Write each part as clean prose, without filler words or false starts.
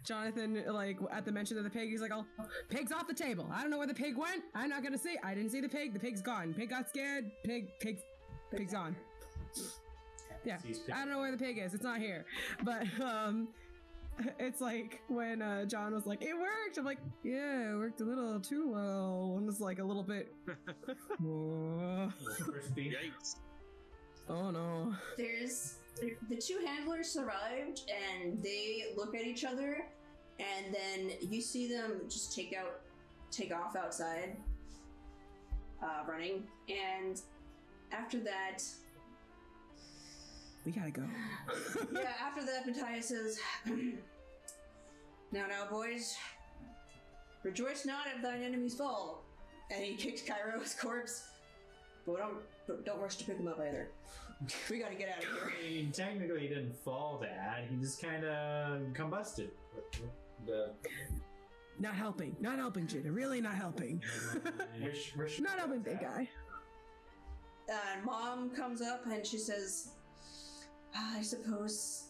Jonathan, like, at the mention of the pig, he's like, oh, pig's off the table. I don't know where the pig went. I'm not gonna see. I didn't see the pig. The pig's gone. Pig got scared. Pig's gone. Yeah, I don't know where the pig is. It's not here. But, it's like when John was like, it worked. I'm like, yeah, it worked a little too well. And it's like a little bit. Yikes. Oh no. The two handlers survived and they look at each other and then you see them just take off outside, running. And after that, we gotta go. Yeah, after that, Matthias says, Now, boys, rejoice not at thine enemy's fall. And he kicks Cairo's corpse, but don't rush to pick him up either. We gotta get out of here. I mean, technically he didn't fall, Dad. He just kind of combusted. Not helping, Judah. Really not helping. Not helping, big guy. And Mom comes up and she says, I suppose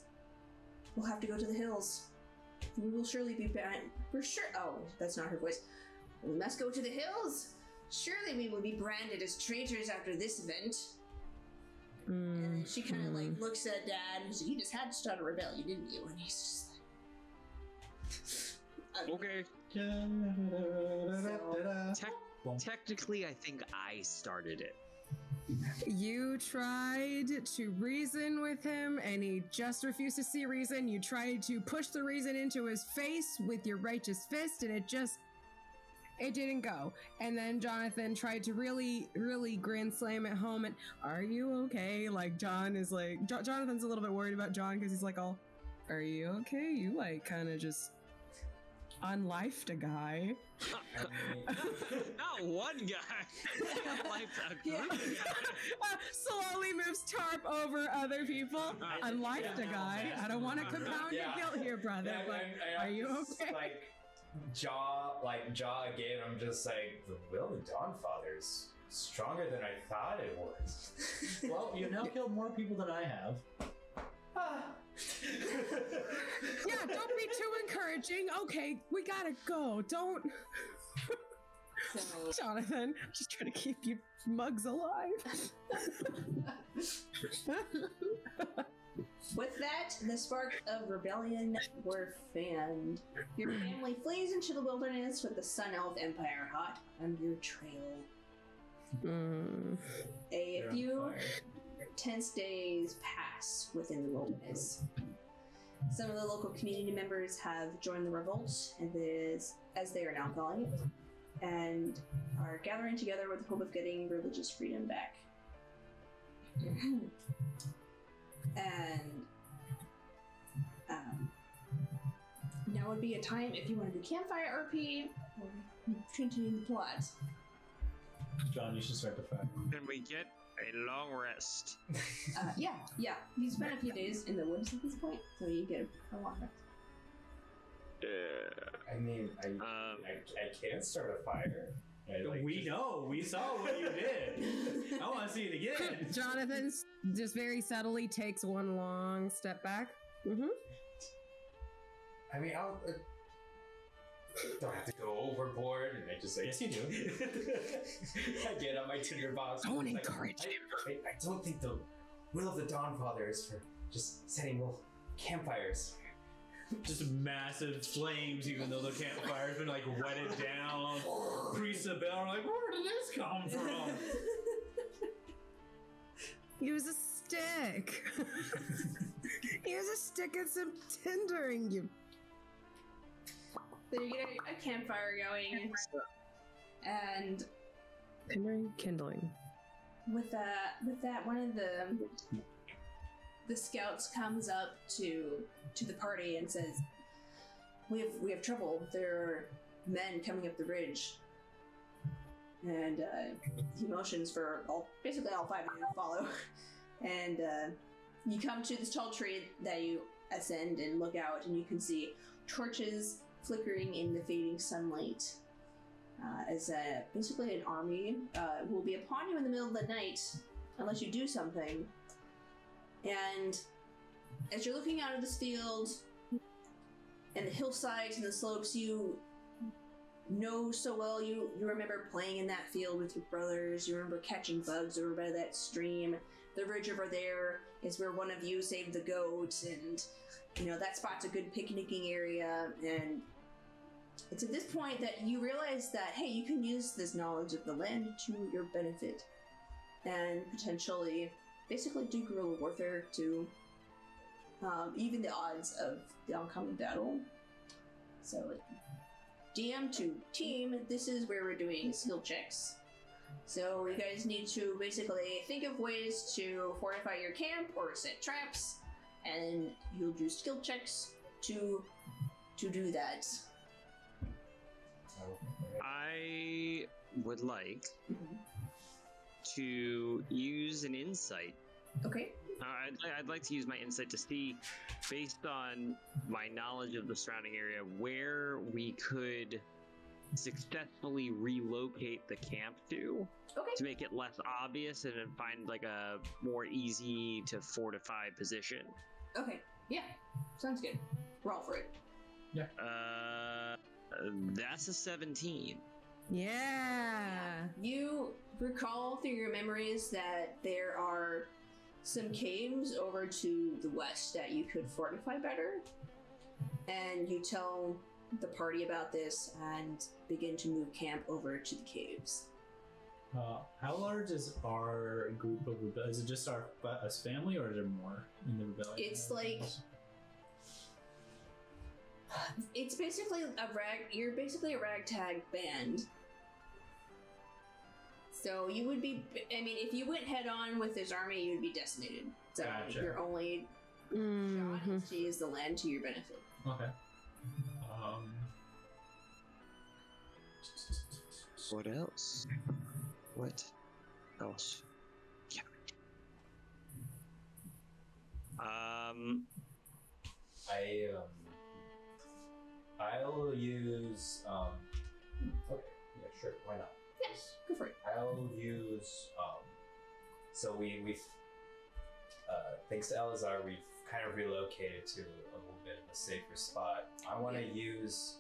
we'll have to go to the hills. We will surely be banned. We're sure. Oh, that's not her voice. We must go to the hills. Surely we will be branded as traitors after this event. And then she kind of like looks at Dad and says, "You just had to start a rebellion, didn't you?" And he's just like, Okay. So, Technically, I think I started it. You tried to reason with him and he just refused to see reason. You tried to push the reason into his face with your righteous fist and it didn't go. And then Jonathan tried to really grand slam it home and, are you okay? Like, John is like, Jonathan's a little bit worried about John because he's like, oh, are you okay? You like kind of just unlifed a guy. Not one guy. Unlifed a group. Slowly moves tarp over other people. Unlifed a guy. I don't want to compound your guilt here, brother, but are you okay? Like, jaw again. I'm just like, the will of the Dawnfather's stronger than I thought it was. Well, you now killed more people than I have. Yeah, don't be too encouraging. Okay, we gotta go. Don't. Jonathan, I'm just trying to keep you mugs alive. with that, the sparks of rebellion were fanned. Your family flees into the wilderness with the Sun Elf Empire hot on your trail. A few tense days pass within the wilderness. Some of the local community members have joined the revolt, as they are now calling it, and are gathering together with the hope of getting religious freedom back. And now would be a time if you want to do campfire RP or continue the plot. John, you should start the fire. Can we get a long rest? Yeah. You spent a few days in the woods at this point, so you get a long rest. I mean, I can't start a fire. We know. We saw what you did. I want to see it again. Jonathan just very subtly takes one long step back. I mean, I'll don't have to go overboard, and I just like, yes, you do. I get on my tinderbox. Don't encourage him. I don't think the will of the Dawnfather is for just setting little campfires. Just massive flames, even though the campfire's been like wetted down. Priests of Bell are like, where did this come from? Use a stick. Use a stick and some tindering, you. So you get a campfire going, and Kindling. With that, one of the scouts comes up to the party and says, "We have trouble. There are men coming up the ridge." And he motions for basically all five of you to follow. And you come to this tall tree that you ascend and look out, and you can see torches flickering in the fading sunlight. As basically an army will be upon you in the middle of the night unless you do something. And as you're looking out of this field, and the hillsides and the slopes you know so well. You remember playing in that field with your brothers. You remember catching bugs over by that stream. The ridge over there is where one of you saved the goat, and you know that spot's a good picnicking area. And it's at this point that you realize that, hey, you can use this knowledge of the land to your benefit and potentially basically do guerrilla warfare to even the odds of the oncoming battle. So DM to team, this is where we're doing skill checks. So you guys need to basically think of ways to fortify your camp or set traps, and you'll do skill checks to do that. I would like to use an insight. Okay. I'd like to use my insight to see, based on my knowledge of the surrounding area, where we could successfully relocate the camp to make it less obvious and then find like a more easy to fortify position. Okay. Yeah. Sounds good. Roll for it. Yeah. That's a 17. Yeah. You recall through your memories that there are some caves over to the west that you could fortify better, and you tell the party about this and begin to move camp over to the caves. How large is our group of rebellions? Is it just us family, or is there more in the rebellion? It's like it's basically you're basically a ragtag band. So you would be, I mean, if you went head on with this army, you'd be decimated. So Gotcha. your only shot is to use the land to your benefit. Okay. What else? What else? Yeah. I'll use okay, yeah, sure, why not? Yes, go for it. I'll use so we've thanks to Elazar, we've kind of relocated to a little bit of a safer spot. I want to use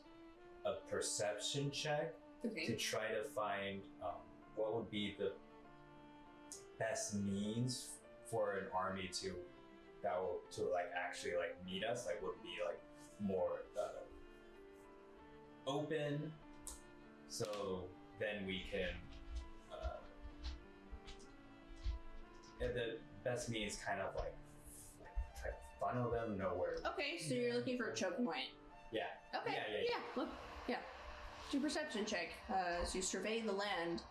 a perception check to try to find what would be the best means for an army to like actually like meet us, like would be like more open, so then we can the best means kind of like funnel them nowhere. Okay, so you're looking for a choke point. Yeah. Okay. Yeah. Look. Yeah. Do a perception check as you survey the land.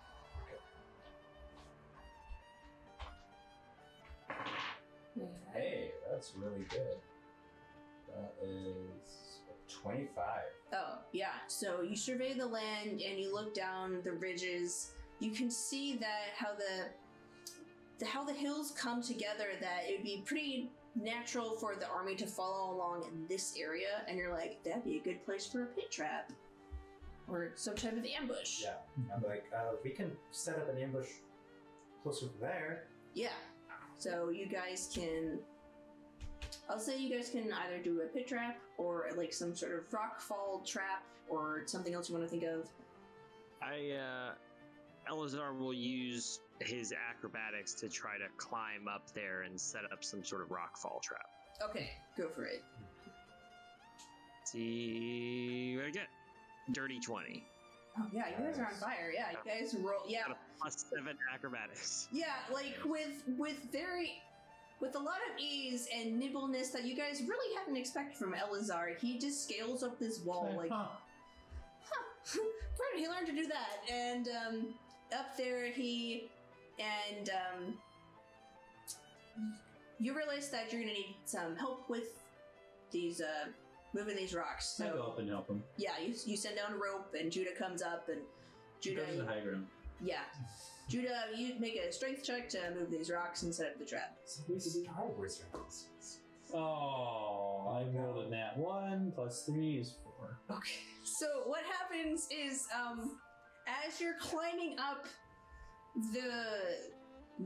Hey, that's really good. That is 25. Oh, yeah. So you survey the land and you look down the ridges. You can see that how the hills come together, that it would be pretty natural for the army to follow along in this area, and you're like, that'd be a good place for a pit trap. Or some type of ambush. Yeah. I'm like, we can set up an ambush closer to there. Yeah. So you guys can... I'll say you guys can either do a pit trap or like some sort of rockfall trap or something else you want to think of. Elazar will use his acrobatics to try to climb up there and set up some sort of rockfall trap. Okay, go for it. See what I get. Dirty 20. Oh yeah, you guys are on fire. Yeah, you guys roll. Yeah, Got a +7 acrobatics. yeah, like with a lot of ease and nimbleness that you guys really hadn't expected from Elazar. He just scales up this wall like, he learned to do that, and up there you realize that you're gonna need some help with these moving these rocks. So I go up and help him. yeah, you send down a rope, and Judah comes up, and Judah. Goes to the high ground. Yeah, Judah, you make a strength check to move these rocks and set up the trap. Oh, I rolled a nat 1 + 3 is 4. Okay. So what happens is, as you're climbing up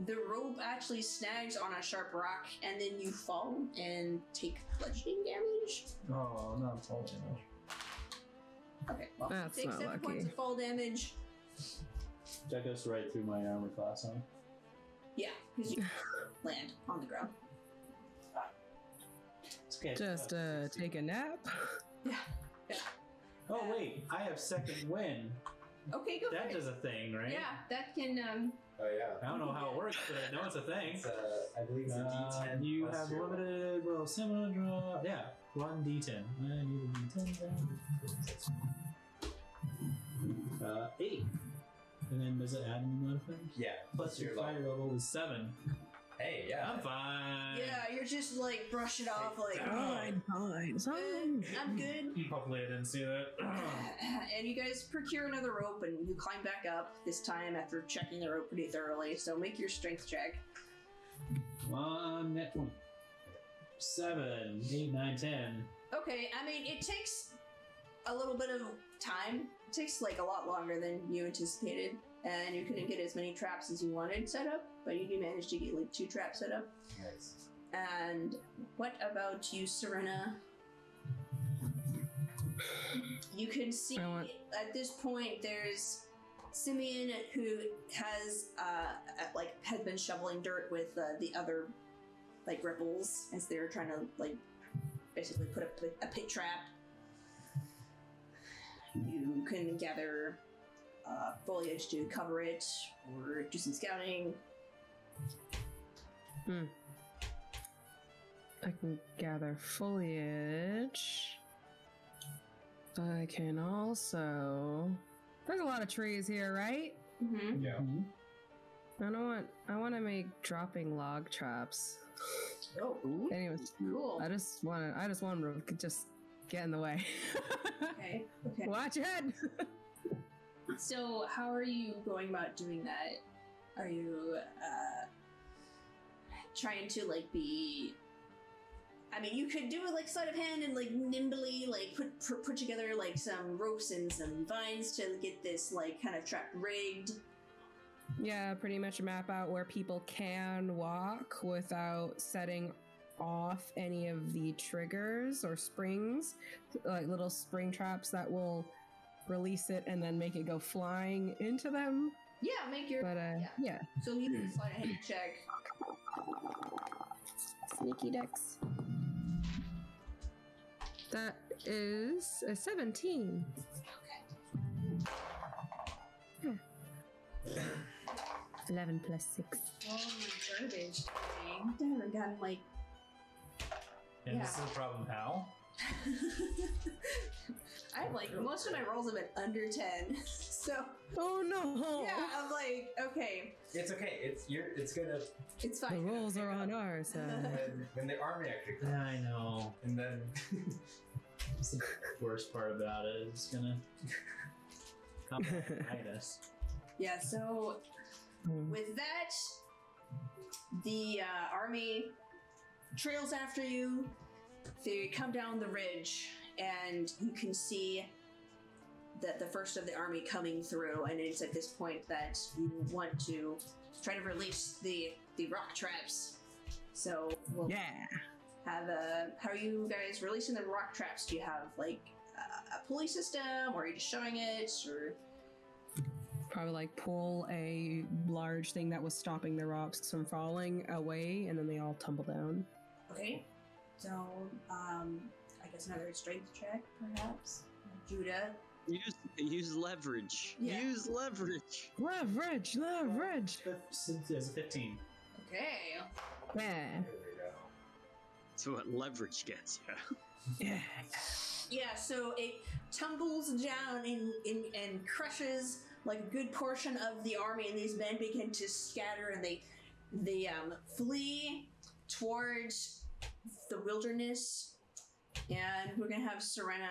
the rope actually snags on a sharp rock, and then you fall and take bludgeoning damage. Oh, not fall damage. Okay, well, That's take not 7 points lucky. of fall damage. That goes right through my armor class, huh? Yeah, because you land on the ground. It's okay. Just take a nap. Yeah. Oh wait, I have second wind. Okay, go That for it. does a thing, right? Yeah, that can. Oh yeah. I don't know how it works, but I know it's a thing. It's I believe it's a D10. You plus have your- limited roll similar draw. Yeah, 1d10. I need a d10 down. 8. And then does it add any modifiers? Yeah. Plus your fire level is 7. Hey, yeah. I'm fine. Yeah, you're just like brush it off, like Fine. I'm good. Hopefully I didn't see that. And you guys procure another rope, and you climb back up. This time after checking the rope pretty thoroughly. So make your strength check. 1 net 20. 7, 8, 9, 10. Okay, I mean it takes a little bit of time. It takes like a lot longer than you anticipated, and you couldn't get as many traps as you wanted set up, but you do manage to get like 2 traps set up. Nice. And what about you, Serena? You can see at this point there's Simeon, who has has been shoveling dirt with the other like rebels as they're trying to like basically put a pit trap. You can gather foliage to cover it, or do some scouting. I can gather foliage. I can also. There's a lot of trees here, right? Mm-hmm. Yeah. I want to make dropping log traps. Oh, Anyways, cool. I just want to just get in the way. Okay. Okay. Watch your head. So, how are you going about doing that? Are you trying to like be? I mean, you could do it like sleight of hand and like nimbly like put together like some ropes and some vines to get this like kind of trap rigged. Yeah, pretty much map out where people can walk without setting off any of the triggers or springs, like little spring traps that will release it and then make it go flying into them. Yeah, make your But yeah. So you can sleight of hand check. Sneaky decks. That is a 17. Okay. 11 plus 6. Oh my garbage. I haven't gotten like. And Yeah. this is the problem, how? I have like most of my rolls have been under 10, so Oh no! yeah, I'm like, okay, It's okay. It's gonna it's The fine. rolls are on our side. when the army actually comes, I know. and then That's the worst part about it. It's gonna come behind us. Yeah, so with that, the army trails after you. They come down the ridge, and you can see that the first of the army coming through. And it's at this point that you want to try to release the rock traps. So we'll Yeah. have how are you guys releasing the rock traps? Do you have like a pulley system, or are you just showing it, or? Probably like pull a large thing that was stopping the rocks from falling away, and then they all tumble down. Okay. So, I guess another strength check, perhaps. Judah. Use leverage. Yeah. Use leverage. Leverage! There's a 15. Okay. Yeah. there we go. That's what leverage gets you. Yeah. Yeah, so it tumbles down and crushes like a good portion of the army, and these men begin to scatter, and they flee towards the wilderness. And we're gonna have Serena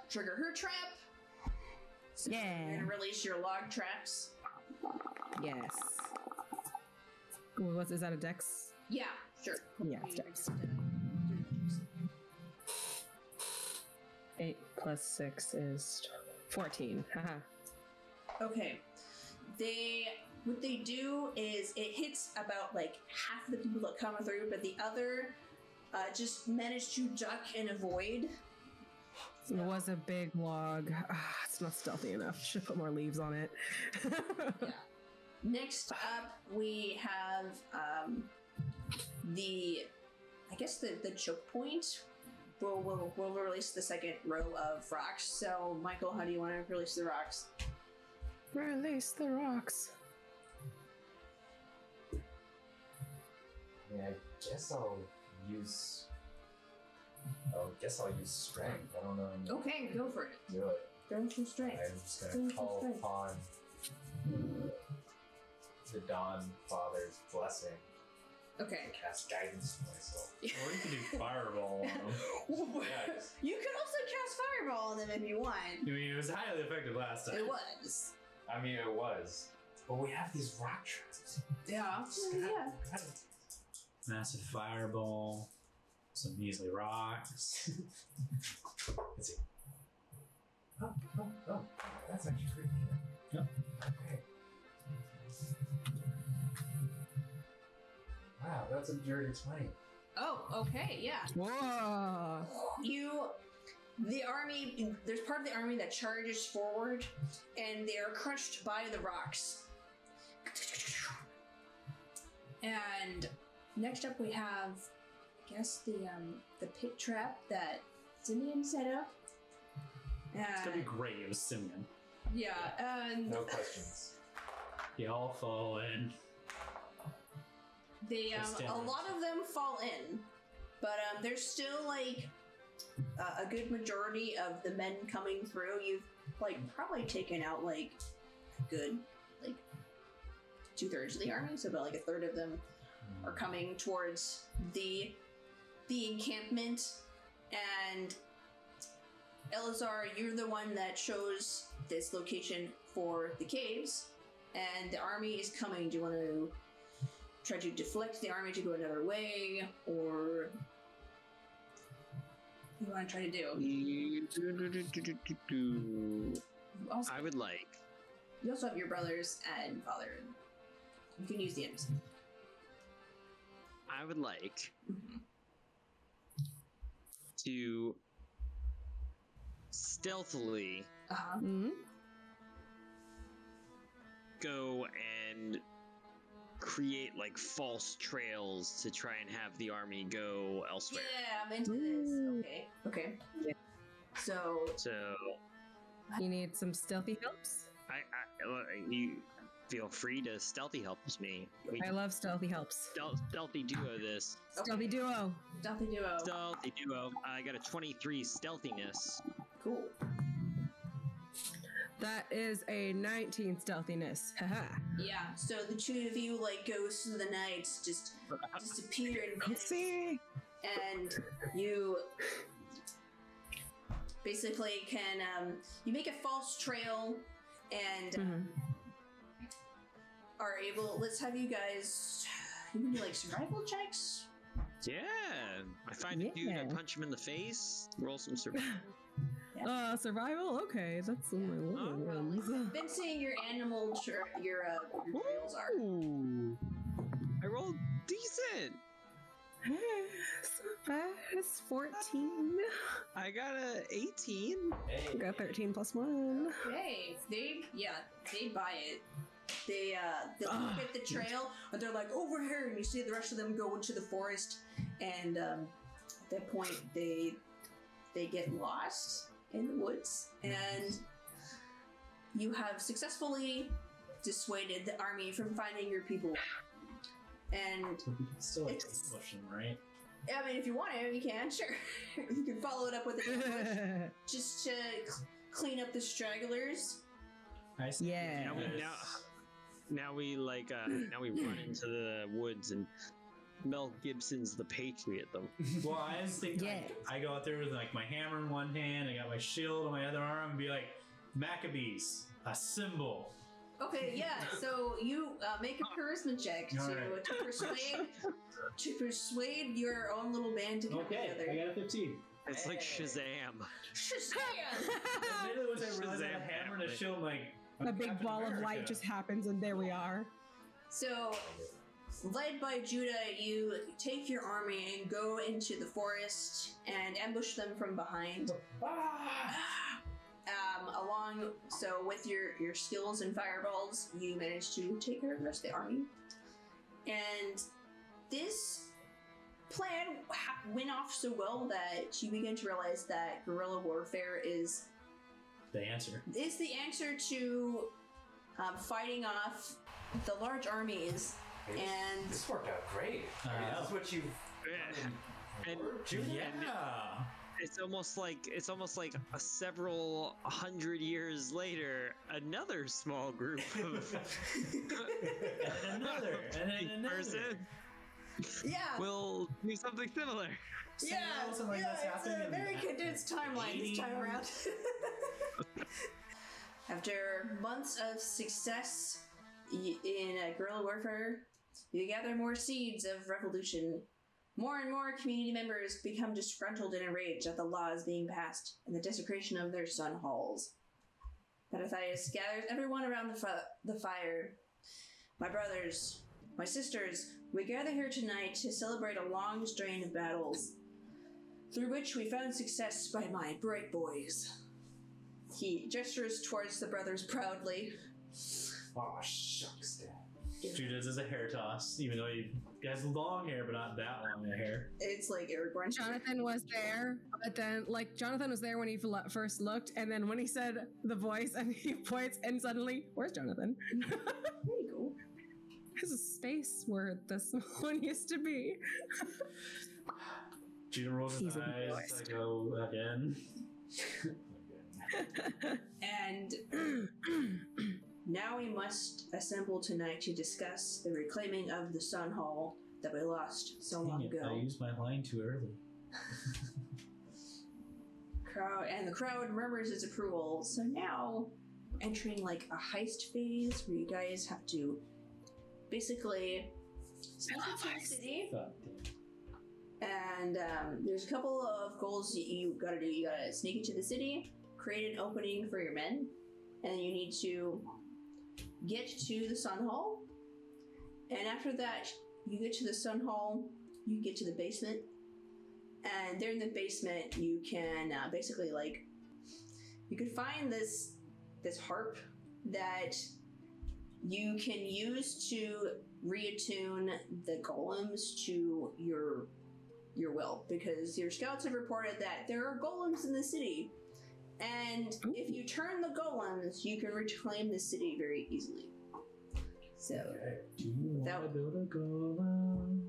trigger her trap. So Yeah. you're gonna release your log traps. Yes. Ooh, is that a dex? Yeah, sure. Yeah, it's dex. 8 plus 6 is 14. Haha. Okay. They what they do is it hits about like half the people that come through, but the other just manage to duck and avoid. It was a big log. It's not stealthy enough. Should put more leaves on it. Yeah. Next up, we have the choke point. We'll release the second row of rocks. So, Michael, how do you want to release the rocks? Release the rocks. Yeah, I guess I'll use strength. I don't know. Okay, go for it. Do it. Go for strength. I'm just gonna call upon the Dawn Father's blessing. Okay. And cast guidance to myself. Or you could do fireball on them. Yeah, You could also cast fireball on them if you want. I mean, it was highly effective last time. It was. I mean, it was. But we have these rock traps. Yeah. Yeah. Massive fireball. Some measly rocks. Let's see. Oh, that's actually pretty neat. Yep. Okay. Wow, that's a dirty 20. Oh, okay, yeah. Whoa! The army, there's part of the army that charges forward, and they are crushed by the rocks. And next up we have, I guess, the pit trap that Simeon set up. It's gonna be great. It was Simeon. Yeah, and No questions. They all fall in. a lot of them fall in, but there's still like a good majority of the men coming through. You've like probably taken out like a good like 2/3 of the army, so about like 1/3 of them are coming towards the encampment. And Elazar, you're the one that chose this location for the caves, and the army is coming. Do you want to try to deflect the army to go another way, or what do you want to try to do? I would like. You also have your brothers and father. You can use the embassy. I would like to stealthily go and create like false trails to try and have the army go elsewhere. Yeah, I'm into this. Okay. Yeah. So You need some stealthy helps? You feel free to stealthy help me. I love stealthy helps. Stealthy duo this. Stealthy duo. Stealthy duo. Stealthy duo. I got a 23 stealthiness. Cool. That is a 19 stealthiness. Haha. Yeah. So the two of you like go through the night, just disappear and See? and you basically can you make a false trail and are able. Let's have you guys. You can do like survival checks. Yeah. I find a dude, I punch him in the face, roll some survival. Survival? Okay, that's one of my little ones. Been seeing your animal your trails are. Ooh. I rolled decent. It's not bad. It's 14. I got a 18. I got 13 plus 1. Okay, they buy it. They look at the trail and they're like, over here, and you see the rest of them go into the forest, and at that point they get lost in the woods, and you have successfully dissuaded the army from finding your people. And We can still like push them, right? I mean, if you want to, you can, sure. You can follow it up with it just to clean up the stragglers. I see. Yeah. Now we run into the woods and Mel Gibson's the Patriot them. Well, I just think I go out there with like my hammer in one hand, I got my shield on my other arm, and be like, Maccabees, a symbol. Okay, yeah. So you make a charisma check to persuade your own little band to come together. I got a 15. It's like Shazam. Shazam! Immediately once I realized I had a hammer and a shield, I'm like, A big Captain ball of America. light just happens, and there we are. So, led by Judah, you take your army and go into the forest and ambush them from behind. So with your skills and fireballs, you manage to take care of the rest of the army. And this plan went off so well that you begin to realize that guerrilla warfare is The answer. the answer to fighting off the large armies. And This worked out great. I mean, this is what you. And Yeah. it's almost like several hundred years later, another small group of And another. And then another. person yeah, will do something similar. Something like that's it's happening a in very the condensed timeline this time 80s. around. After months of success in guerrilla warfare, you gather more seeds of revolution. More and more community members become disgruntled and enraged at the laws being passed and the desecration of their Sunhalls. Penathias gathers everyone around the fire. My brothers, my sisters, we gather here tonight to celebrate a long strain of battles, through which we found success by my bright boys. He gestures towards the brothers proudly. Oh, shucks, Dad. Judah does a hair toss, even though he has long hair, but not that long a hair. It's like Aragorn. Jonathan was there, but then, Jonathan was there when he first looked, and then when he said the voice, and he points, and suddenly, where's Jonathan? There you go. There's a space where this one used to be. Judah rolls his He's a eyes. voice. I go again. And now we must assemble tonight to discuss the reclaiming of the Sunhall that we lost so long Dang it, I ago. used my line too early. The crowd murmurs its approval. So now, entering like a heist phase where you guys have to basically sneak into the city. Fuck. And there's a couple of goals that you gotta do. You gotta sneak into the city, create an opening for your men, and you need to get to the Sunhall. And after that, you get to the Sunhall, you get to the basement, and there in the basement, you can basically you can find this harp that you can use to reattune the golems to your will, because your scouts have reported that there are golems in the city, and if you turn the golems, you can reclaim the city very easily. So, Do you want to build a golem?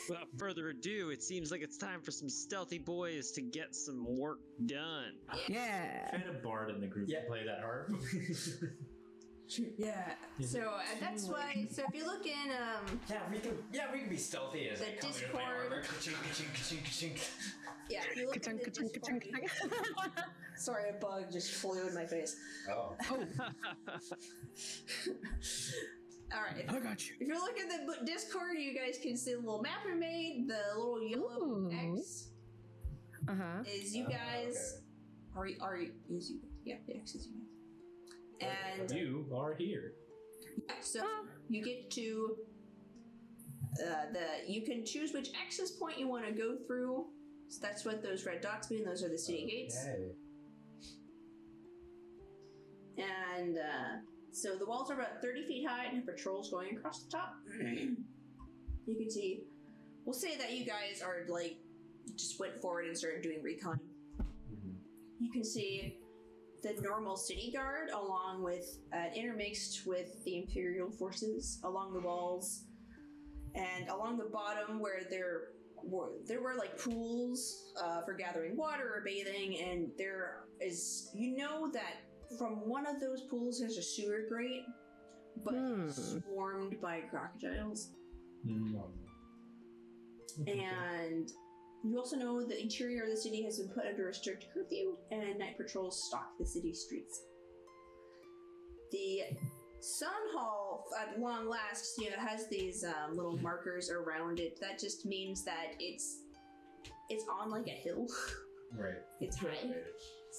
Without further ado, it seems like it's time for some stealthy boys to get some work done. Yeah. Find a bard in the group to play that harp. yeah. So that's why. So if you look in we can be stealthy as the I come in with my Discord. armor. Ka-chink, ka-chink, ka-chink, ka-chink. Yeah, if you look at the Discord. Sorry, a bug just flew in my face. Oh. Alright. I got you. If you look at the Discord, you guys can see the little map we made. The little yellow Ooh. X Uh-huh. is you guys. Are you? Is you? Yeah, the X is you guys. And You are here. so you get to you can choose which access point you want to go through. So that's what those red dots mean. Those are the city gates. Okay. And so the walls are about 30 feet high and have patrols going across the top. You can see, we'll say that you guys are just went forward and started doing recon. You can see the normal city guard along with intermixed with the Imperial forces along the walls, and along the bottom where there were pools for gathering water or bathing, and there is, that from one of those pools there's a sewer grate, but swarmed by crocodiles. And you also know the interior of the city has been put under a strict curfew, and night patrols stalk the city streets. The Sunhall, at long last, has these little markers around it. That just means that it's on a hill. Right. It's high,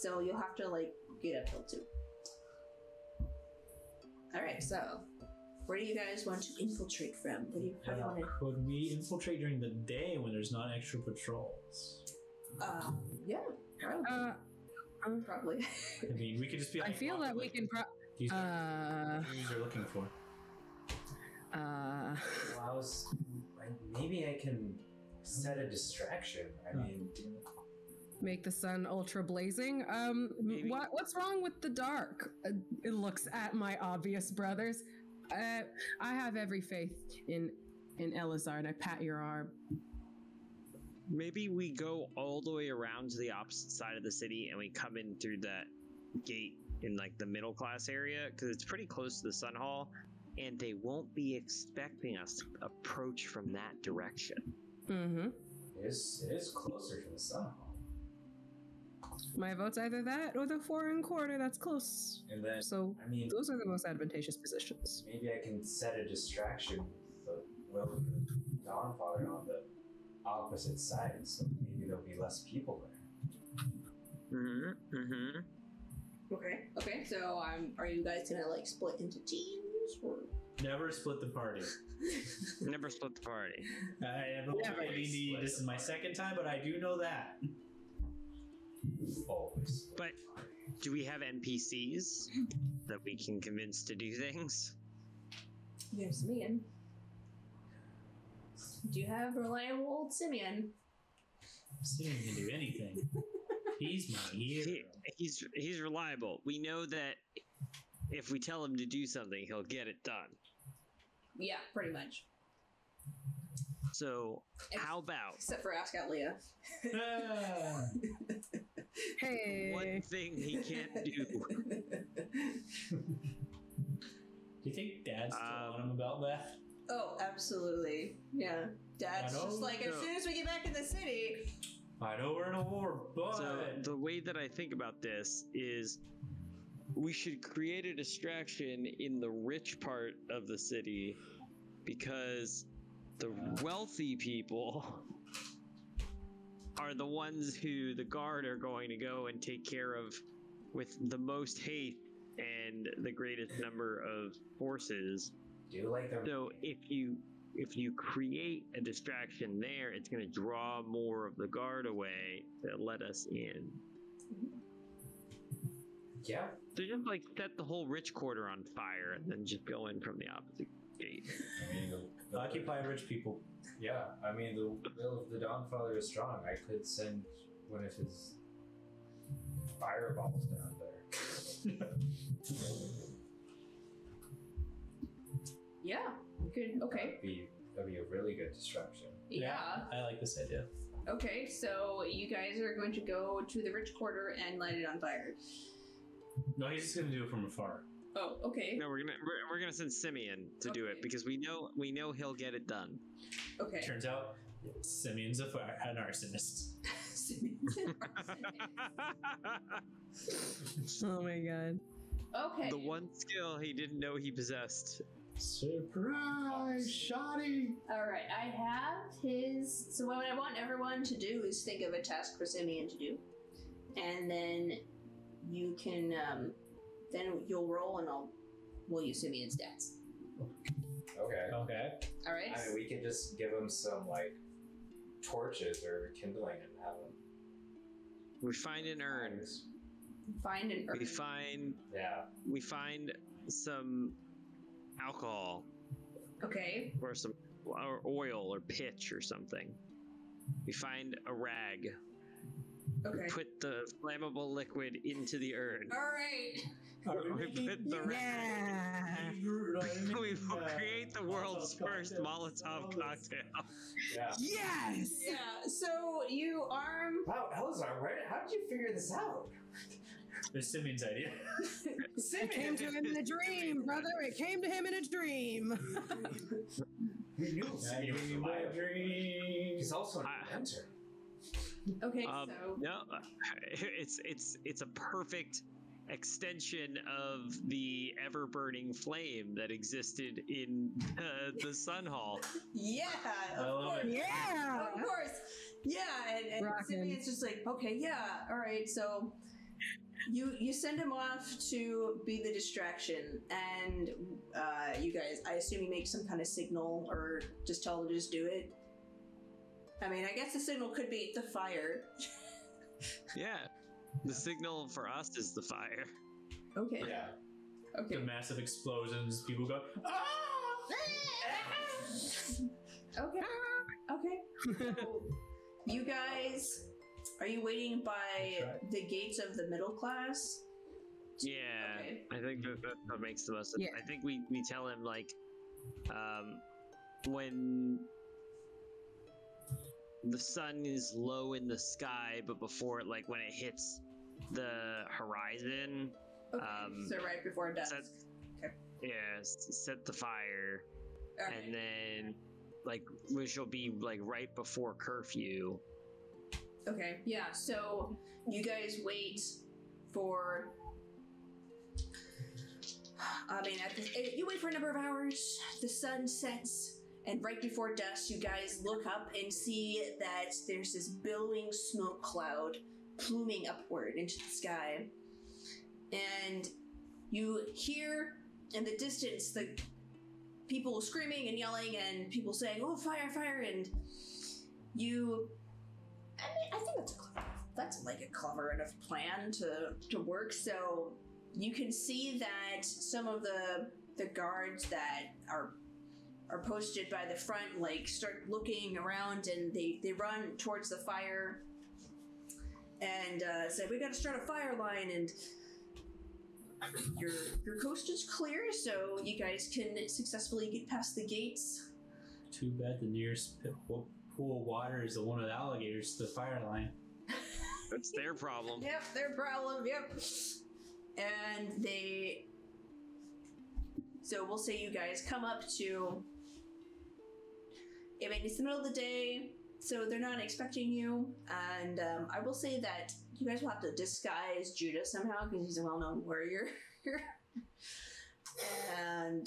so you'll have to get uphill too. All right, so where do you guys want to infiltrate from? What do you, how do you want to? Could we infiltrate during the day when there's not extra patrols? Yeah, probably. I mean, we could just be like, I feel that we can. These are you're looking for. Well, maybe I can set a distraction. I mean, Make the sun ultra blazing. What's wrong with the dark? It looks at my obvious brothers. I have every faith in Elazar, and I pat your arm. Maybe we go all the way around to the opposite side of the city, and we come in through that gate in like the middle class area, because it's pretty close to the Sunhall, and they won't be expecting us to approach from that direction. Mm-hmm. it is closer to the Sunhall. My vote's either that or the foreign quarter. That's close. And then, So I mean, those are the most advantageous positions. maybe I can set a distraction with the Dawnfather on the opposite side, so maybe there'll be less people there. Mm-hmm. Mm-hmm. Okay. So are you guys gonna like split into teams or? Never split the party. Never split the party. I have maybe this is my second time, but I do know that. Always. But do we have NPCs that we can convince to do things? There's Simeon. Do you have reliable old Simeon? Simeon can do anything. He's my hero. He's reliable. We know that if we tell him to do something, he'll get it done. Yeah, pretty much. So how about Except for Ask Out Leah. Hey. one thing he can't do? Do you think Dad's still on him about that? Oh, absolutely. Yeah. Dad's I know. just like, as soon as we get back in the city. I know we're in a war, but So the way that I think about this is we should create a distraction in the rich part of the city, because the wealthy people are the ones who the guard are going to go and take care of with the most hate and the greatest number of forces. Do you like the So if you create a distraction there, it's going to draw more of the guard away to let us in. Yeah. So just like set the whole rich quarter on fire and then just go in from the opposite gate. I mean, the occupy rich people. Yeah, I mean, the will of the Dawnfather is strong. I could send one of his fireballs down there. Yeah. Good. Okay. That'd be a really good distraction. Yeah. I like this idea. Okay, so you guys are going to go to the rich quarter and light it on fire. No, he's just gonna do it from afar. Oh, okay. No, we're gonna send Simeon to do it because we know he'll get it done. Okay. Turns out Simeon's an arsonist. Oh my god. Okay. The one skill he didn't know he possessed. Surprise, shoddy. All right, I have his. So what I want everyone to do is think of a task for Simeon to do, and then you can. Then you'll roll, and we'll use Simeon's stats. Okay. Okay. All right. I mean, we could just give him some, like, torches or kindling and have him. We find an urn. Find an urn. We find some alcohol Okay. or some or oil or pitch or something. We find a rag. Okay. We put the flammable liquid into the urn. All right. We put the rag. Yeah. We will create the world's first Molotov cocktail. Yeah. Yes. Yeah. So you arm. Wow, Elazar, how did you figure this out? It's Simeon's idea. It came to him in a dream, brother. It came to him in a dream. We knew Simeon was alive. Dream. He's also an inventor. Okay. So. No, it's a perfect extension of the ever-burning flame that existed in the Sunhall. Yeah. I love it. Yeah. Of course. Yeah. And Rockin'. Simeon's just like, okay, yeah, all right. So you send him off to be the distraction, and you guys, I assume you make some kind of signal, or just tell him to just do it. I mean, I guess the signal could be the fire. Yeah. The signal for us is the fire. Okay. Yeah. Okay. The massive explosions, people go, ah! Okay. Okay. So, you guys, are you waiting by the gates of the middle class? Yeah, Okay. I think that makes the most sense. Yeah. I think we tell him, like, when the sun is low in the sky, but before, like, when it hits the horizon, Okay. So right before dusk. set the fire, Okay. and then, like, which will be, like, right before curfew. Okay, yeah, so you guys wait for... I mean, you wait for a number of hours, the sun sets, and right before dusk, you guys look up and see that there's this billowing smoke cloud pluming upward into the sky. And you hear in the distance the people screaming and yelling and people saying, "Oh, fire, fire," and you... I mean, I think that's like a clever enough plan to work. So you can see that some of the guards that are posted by the front, like, start looking around, and they run towards the fire and say, "We got to start a fire line." And your coast is clear, so you guys can successfully get past the gates. Too bad the nearest pool of water is the one with alligators to the fire line. That's their problem. Yep, their problem, yep. And so we'll say you guys come up to, I mean, it's the middle of the day, so they're not expecting you, and I will say that you guys will have to disguise Judah somehow, because he's a well-known warrior. And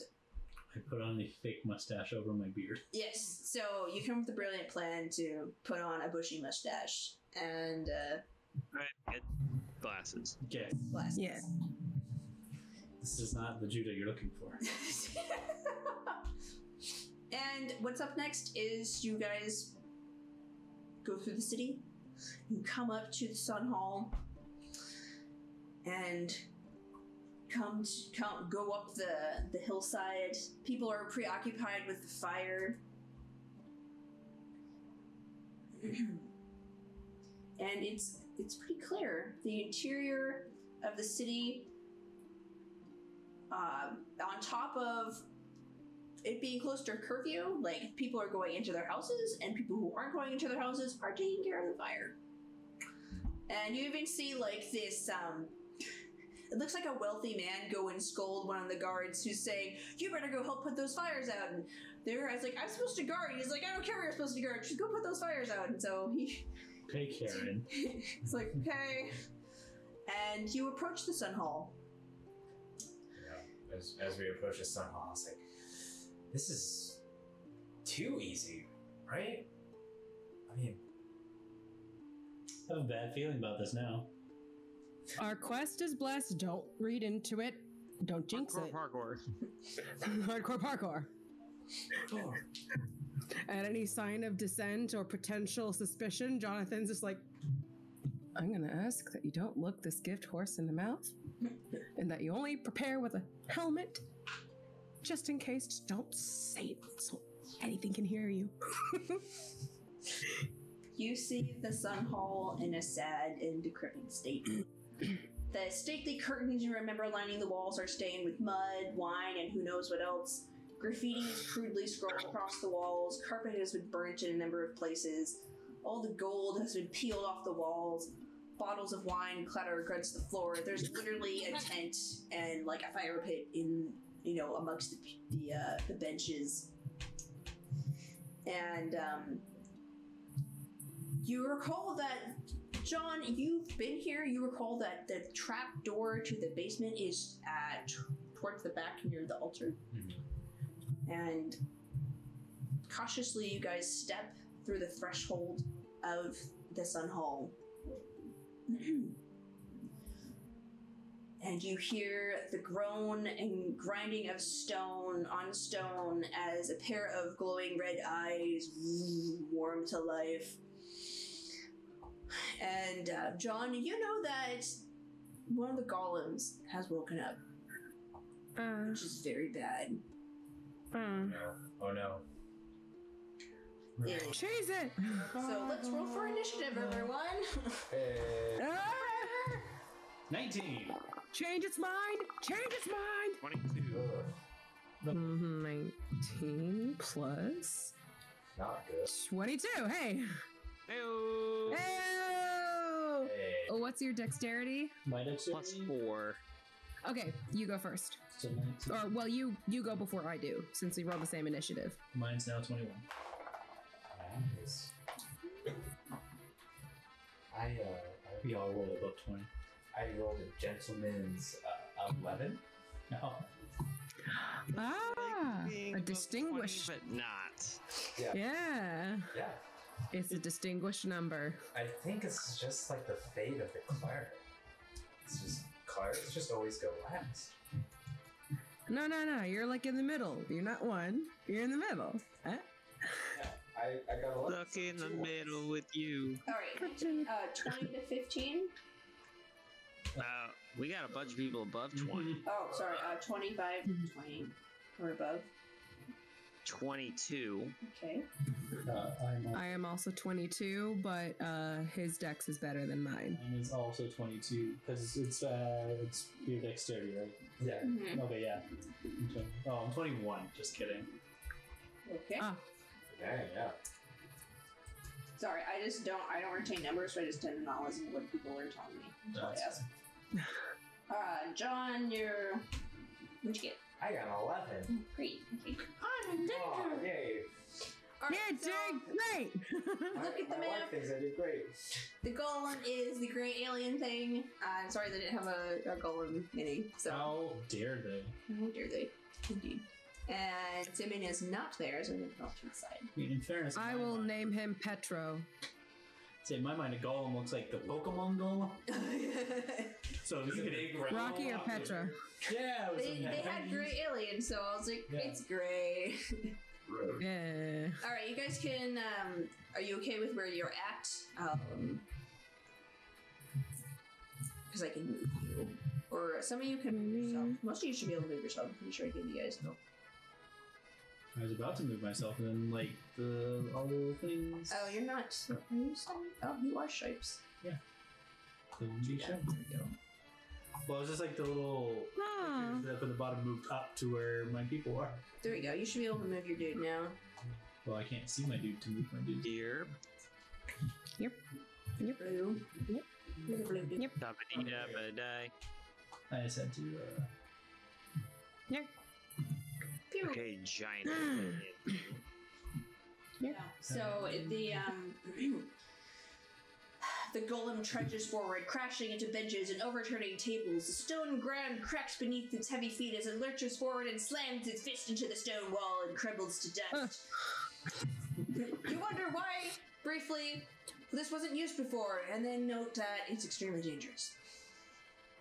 I put on a fake mustache over my beard. yes, so you come with the brilliant plan to put on a bushy mustache and Right, get glasses. Okay, glasses. Yeah. this is not the Judah you're looking for. And what's up next is you guys go through the city. You come up to the Sunhall and go up the hillside. People are preoccupied with the fire. And it's pretty clear. The interior of the city, on top of it being close to curfew, like, people are going into their houses, and people who aren't going into their houses are taking care of the fire. And you even see, like, this, it looks like a wealthy man go and scold one of the guards who's saying, "You better go help put those fires out." And the other guy's like, "I'm supposed to guard." He's like, "I don't care what you're supposed to guard, just go put those fires out." And so he... Okay, Karen. It's like, okay. And you approach the Sunhall. Yeah. As we approach the Sunhall, I was like, this is too easy, right? I mean, I have a bad feeling about this now. Our quest is blessed. Don't read into it. Don't jinx it. Parkour. Hardcore parkour. At any sign of dissent or potential suspicion, Jonathan's just like, "I'm going to ask that you don't look this gift horse in the mouth, and that you only prepare with a helmet, just in case. Just don't say it so anything can hear you." You see the Sunhall in a sad and decrepit state. The stately curtains you remember lining the walls are stained with mud, wine, and who knows what else. Graffiti is crudely scrawled across the walls. Carpet has been burnt in a number of places. All the gold has been peeled off the walls. Bottles of wine clatter against the floor. There's literally a tent and, like, a fire pit in, amongst the benches. And you recall that, John, you've been here. You recall that the trap door to the basement is towards the back near the altar. Mm-hmm. And cautiously, you guys step through the threshold of the Sunhall. and you hear the groan and grinding of stone on stone as a pair of glowing red eyes warm to life. And John, you know that one of the golems has woken up, which is very bad. No. Oh no. Yeah. Chase it! So let's roll for initiative, everyone. Hey. Ah! 19. Change its mind! Change its mind! 22. 19 plus Not good. 22. Hey! Hey-o. Hey! Hey. Oh, what's your dexterity? My dexterity? +4. Okay, you go first. So 19. Or, well, you go before I do, since we roll the same initiative. Mine's now 21. Nice. We all roll above 20. I rolled a gentleman's 11. No. Ah! Being A above distinguished. 20, but not. Yeah. Yeah! Yeah. It's a distinguished number. I think it's just like the fate of the cleric. It's just clerics just always go last. No, you're like in the middle. You're not one. You're in the middle. Huh? I got 11. Stuck in the Two ones. middle with you. All right, 20 to 15. We got a bunch of people above 20. Oh, sorry, 25 to 20 or above. 22. Okay. I am also 22, but his dex is better than mine. Mine is also 22 because it's your dexterity, right? Yeah. Mhm. Okay, yeah. I'm 21. Just kidding. Okay. Ah, Yeah. Sorry, I don't retain numbers, so I just tend to not listen to what people are telling me. That's all I ask. John, what'd you get? I got an 11. Great. Okay. I'm in danger. Oh, yay. All yeah, right, so dang, great! Look at the my map. wife thinks I did great. the golem is the great alien thing. I'm sorry they didn't have a golem mini. So How dare they? how dare they? Indeed. And Simeon is not there, so I'm going to go off to the side. I mean, in fairness, in I my will mind- name him Petro. Say, in my mind, a golem looks like the Pokemon golem. So you could Rocky or Petra? Yeah, it was they had gray alien, so I was like, Yeah. it's gray. Yeah. All right, you guys can. Are you okay with where you're at? Because I can move you, or some of you can move yourself. Most of you should be able to move yourself. I'm pretty sure I gave you guys. No. I was about to move myself, and then like all the little things. Oh, you're not. Are you some? Oh, you are shapes. The one Yeah, there we go. Well, it's just like the little Ah. pictures up at the bottom moved up to where my people are. There we go. You should be able to move your dude now. Well, I can't see my dude to move my dude. Here. Blue. Yep. You're the blue dude. Yep. Da-ba-dee-da-ba-die. I just had to. Yeah. Pew. Okay, giant. alien. Yeah. So the golem trudges forward, crashing into benches and overturning tables. The stone ground cracks beneath its heavy feet as it lurches forward and slams its fist into the stone wall and crumbles to dust. You wonder why, briefly, this wasn't used before, and then note that it's extremely dangerous.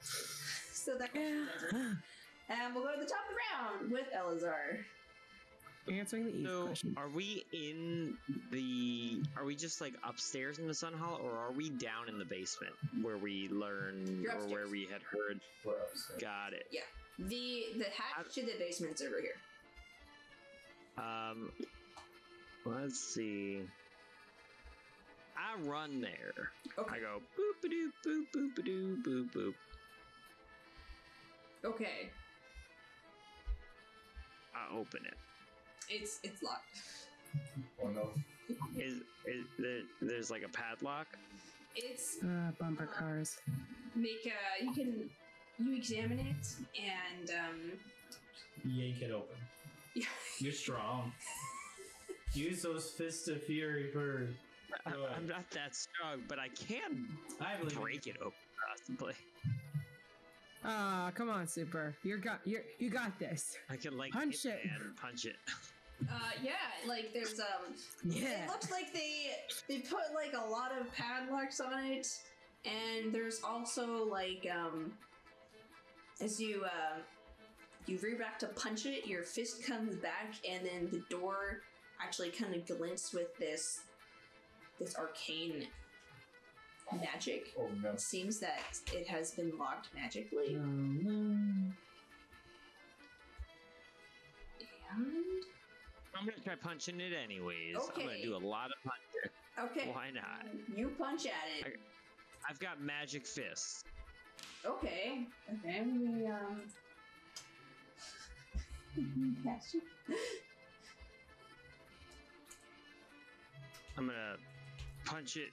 So that question's answered. And we'll go to the top of the round with Elazar. Answering the Eve So, question. are we just like upstairs in the Sunhall, or are we down in the basement where we learn, You're or where upstairs. we had heard? We're upstairs. Got it. Yeah. The hatch to the basement's over here. Let's see. I run there. Okay. I go boop a doo boop boop a doo boop boop. Okay. I open it. It's locked. Oh no. Is there's like a padlock? It's Bumper cars. you examine it and Yank it open. yeah. You're strong. Use those fists of fury for. I'm not that strong, but I can I believe in break it open possibly. Ah, come on, Super. You got this. I can like Punch hit it. and punch it. Yeah, like there's Yeah. it looks like they put like a lot of padlocks on it, and there's also like As you rear back to punch it, your fist comes back, and then the door actually kind of glints with this arcane magic. Oh no. It seems that it has been locked magically. no. And I'm gonna try punching it anyways. Okay. I'm gonna do a lot of punching. okay, Why not? you punch at it. I've got magic fists. Okay, let me cast you. I'm gonna punch it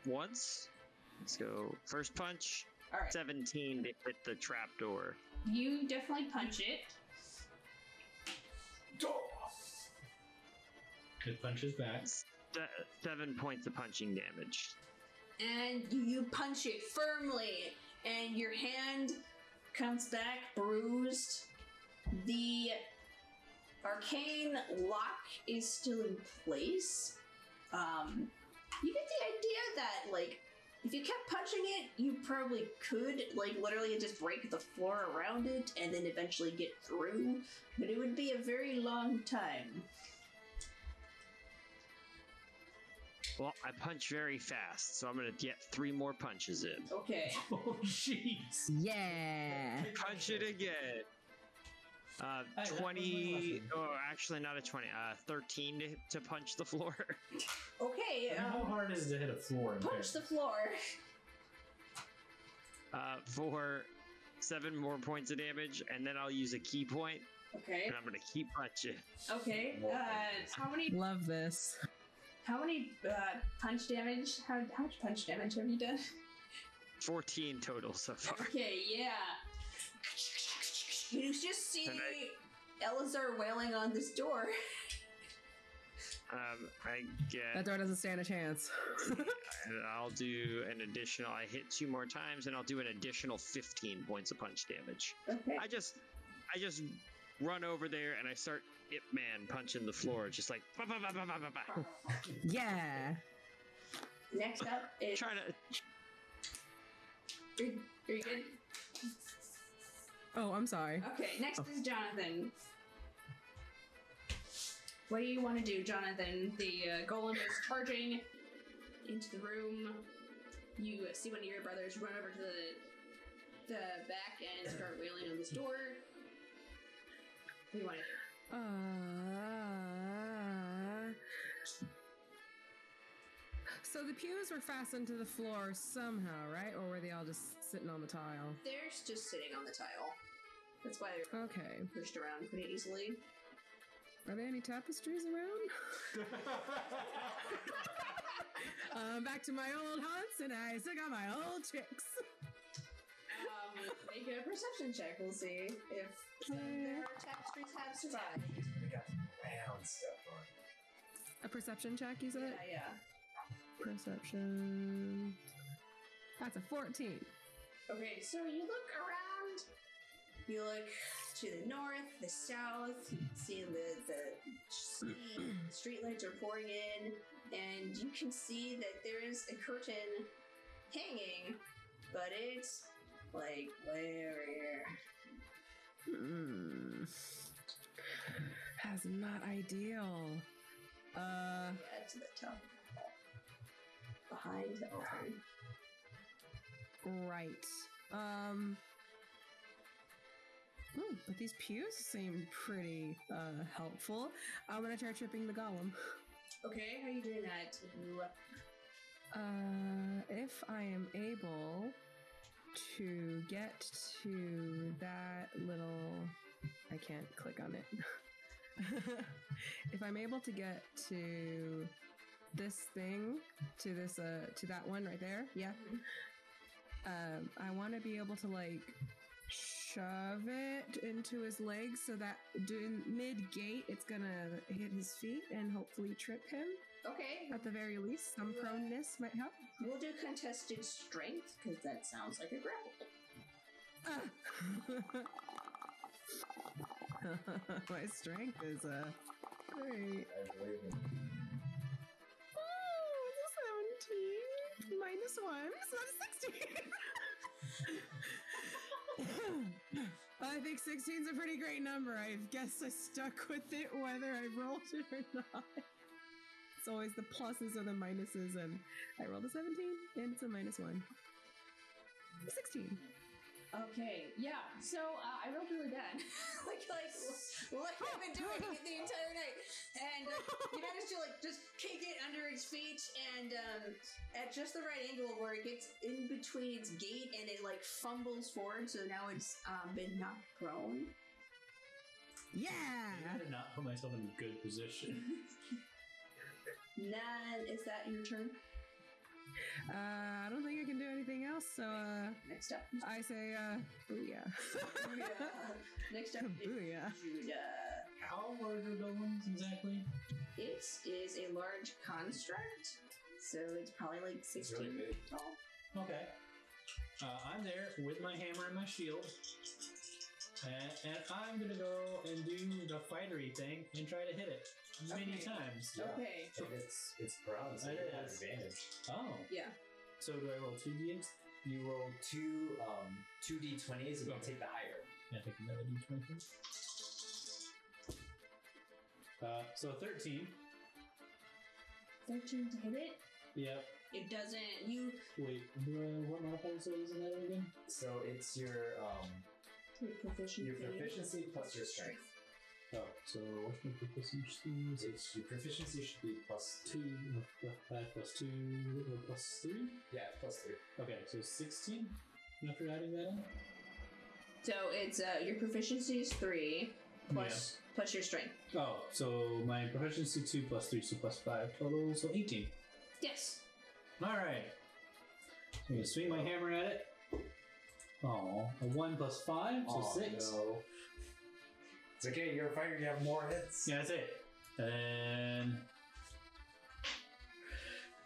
once. Let's go. First punch. All right, 17 to hit the trapdoor. you definitely punch it. It punches back. 7 points of punching damage. And you punch it firmly, and your hand comes back bruised. The arcane lock is still in place. You get the idea that, like, if you kept punching it, you probably could, like, literally just break the floor around it and then eventually get through, but it would be a very long time. Well, I punch very fast, so I'm gonna get 3 more punches in. Okay. Oh, jeez. Yeah. Punch it again. 20. Oh, actually, not a 20. 13 to punch the floor. Okay, How hard is it to hit a floor? in punch the fact? floor. For 7 more points of damage, and then I'll use a key point, Okay. and I'm gonna keep punching. Okay. How many Love this. punch damage? How much punch damage have you done? 14 total so far. Okay, yeah. You just see And Elazar wailing on this door. I get. That door doesn't stand a chance. I'll do an additional. I hit 2 more times, and I'll do an additional 15 points of punch damage. Okay. I just run over there and I start Ip Man punching the floor, just like bah, bah, bah, bah, bah, bah, bah. Yeah. Next up is. Trying to. Are you good? Oh, I'm sorry. Okay, next is Jonathan. What do you want to do, Jonathan? The golem is charging into the room. You see one of your brothers run over to the back and start wailing on this door. What do you want to do? So the pews were fastened to the floor somehow, right? Or were they all just sitting on the tile? They're just sitting on the tile. That's why they're Okay. pushed around pretty easily. Are there any tapestries around? Back to my old haunts, and I still got my old tricks. Make a perception check. We'll see if their tapestries have survived. They got round stuff on. A perception check, you said? Yeah. Perception. That's a 14. Okay, so you look around. You look to the north, the south. You can see the street lights are pouring in, and you can see that there is a curtain hanging, but it's like way over here. That's not ideal. Yeah, to the top. Behind the altar. Right. But these pews seem pretty helpful. I'm gonna try tripping the golem. Okay, how are you doing that? If I am able to get to that little, I can't click on it. If I'm able to get to this thing, to this, to that one right there, yeah. I want to be able to like shove it into his legs so that doing mid-gait, it's gonna hit his feet and hopefully trip him. Okay. At the very least, some proneness might help. We'll do contested strength, because that sounds like a grapple. My strength is great. I believe in Oh, it's a 17 minus 1, so that's 16. think 16 is a pretty great number. I guess I stuck with it whether I rolled it or not. It's always the pluses or the minuses, and I rolled a 17, and it's a -1. 16. Okay, yeah. So I rolled really bad. like what I've been doing the entire night, and you managed to just kick it under its feet, and at just the right angle where it gets in between its gait, and it fumbles forward. So now it's been knocked prone. Yeah. I did not put myself in a good position. Nan, is that your turn? I don't think I can do anything else, so Next up. I say booyah. Booyah. Next up is Booyah. Judah. How large are golems exactly? It is a large construct, so it's probably 16 really big. tall. Okay. I'm there with my hammer and my shield. And I'm gonna go and do the fightery thing and try to hit it many Okay. times. Yeah. Okay. And it's prone, so It you have is. advantage. Oh. Yeah. So do I roll 2d8? You roll two d20s and you Okay. take the higher. Yeah, take another d20 first. So 13. 13 to hit it. Yep. It doesn't. You. Wait, what modifier is in that again? So it's your proficiency plus your strength. Oh, so what's my proficiency? It's your proficiency should be plus 2, 5 plus 2, plus 3? Yeah, plus 3. Okay, so 16 after adding that in? So it's your proficiency is 3 plus your strength. Oh, so my proficiency 2 plus 3, so plus 5 total, so 18. Yes. Alright. So I'm going to swing my hammer at it. Oh, a 1 plus 5, so 6. No. It's okay, you're a fighter, you have more hits. Yeah, that's it. And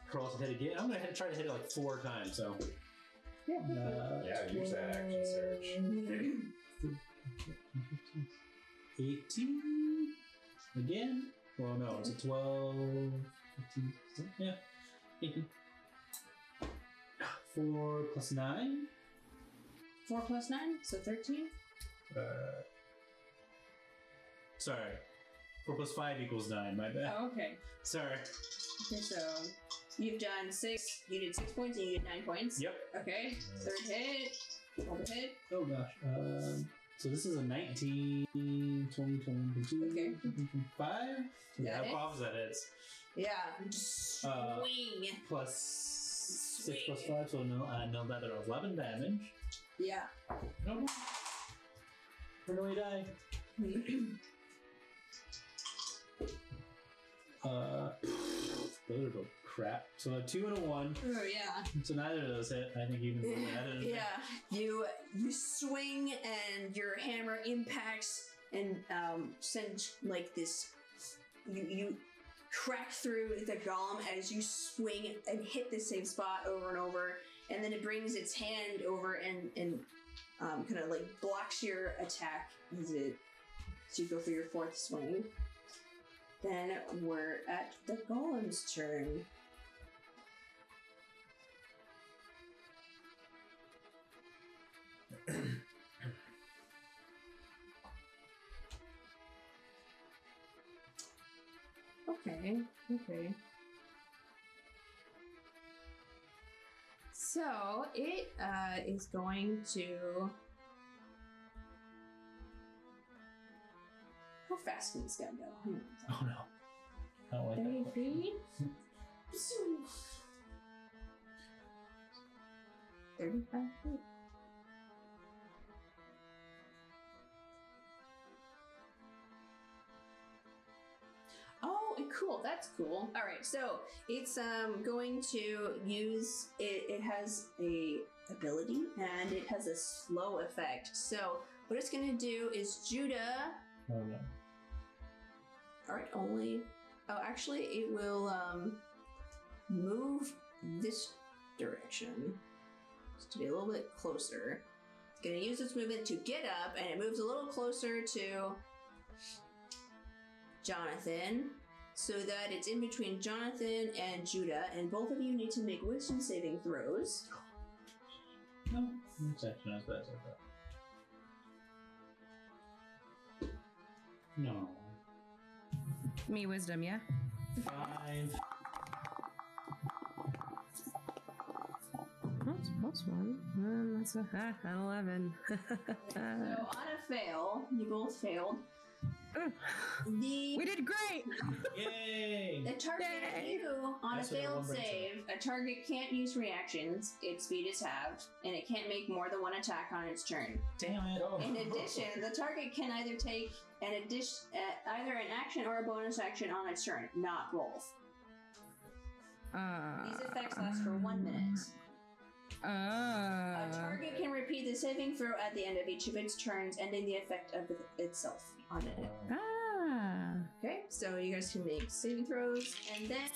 cross hit again. I'm gonna try to hit it 4 times. So Yeah, use that action surge. 18 again. Well, no, it's a 12, 15, yeah, 18. 4 plus 9. 4 plus 9, so 13. Sorry, 4 plus 5 equals 9. My bad. Oh, okay. Sorry. Okay, so you've done 6. You did 6 points and you did 9 points. Yep. Okay. Third hit. Roll the hit. Oh gosh. So this is a 19, 20, 22, Okay. 25. Yeah, Got it. how opposite that is. Yeah. Swing. Plus 6 plus 5, so no, that are 11 damage. Yeah. No more. We're going to die. Those are both crap. So a 2 and a 1. Oh yeah. So neither of those hit. I think even neither. Yeah. You swing and your hammer impacts and sends this. You crack through the golem as you swing and hit the same spot over and over, and then it brings its hand over and kind of blocks your attack as you go for your 4th swing. Then we're at the golem's turn. Okay. So it is going to. How fast can this guy go? Oh no. I don't like 30 that. feet? 35 feet? Oh, cool. That's cool. All right, so it's going to use it. It has a ability and it has a slow effect. So what it's going to do is Judah. Oh no. All right, only. Oh, actually, it will move this direction just to be a little bit closer. It's going to use its movement to get up, and it moves a little closer to Jonathan, so that it's in between Jonathan and Judah, and both of you need to make wisdom saving throws. No, it's actually not as bad as I thought. No. Me wisdom, yeah? 5. That's one. That's an 11. So on a fail, you both failed. We did great! Yay! The target Yay. you on That's a what failed everyone brings save, a target can't use reactions, its speed is halved, and it can't make more than one attack on its turn. Damn it. Oh. In addition, the target can either take either an action or a bonus action on its turn, not both. These effects last for 1 minute. A target can repeat the saving throw at the end of each of its turns, ending the effect of itself on it. Okay, so you guys can make saving throws, and then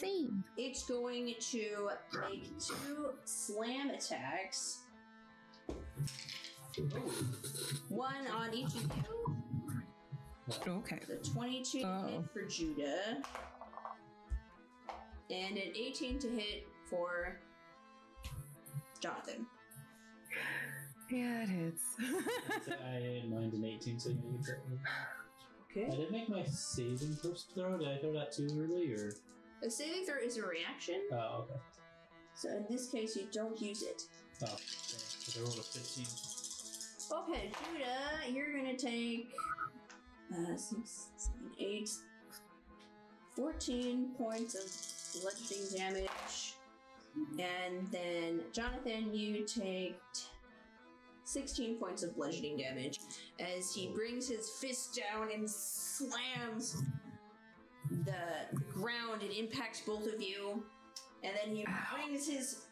it's going to make 2 slam attacks. One on each of you. Okay. The 22 to hit for Judah, and an 18 to hit for Jonathan. Yeah, it hits. Mine's an 18, so you get it. Okay. I did make my saving first throw. Did I throw that too early, or? A saving throw is a reaction, Oh, okay. so in this case you don't use it. Oh, okay. So I rolled a 15. Okay, Judah, you're gonna take 6, 7, 8, 14 points of bludgeoning damage. And then Jonathan, you take 16 points of bludgeoning damage as he brings his fist down and slams the ground and impacts both of you. And then he brings his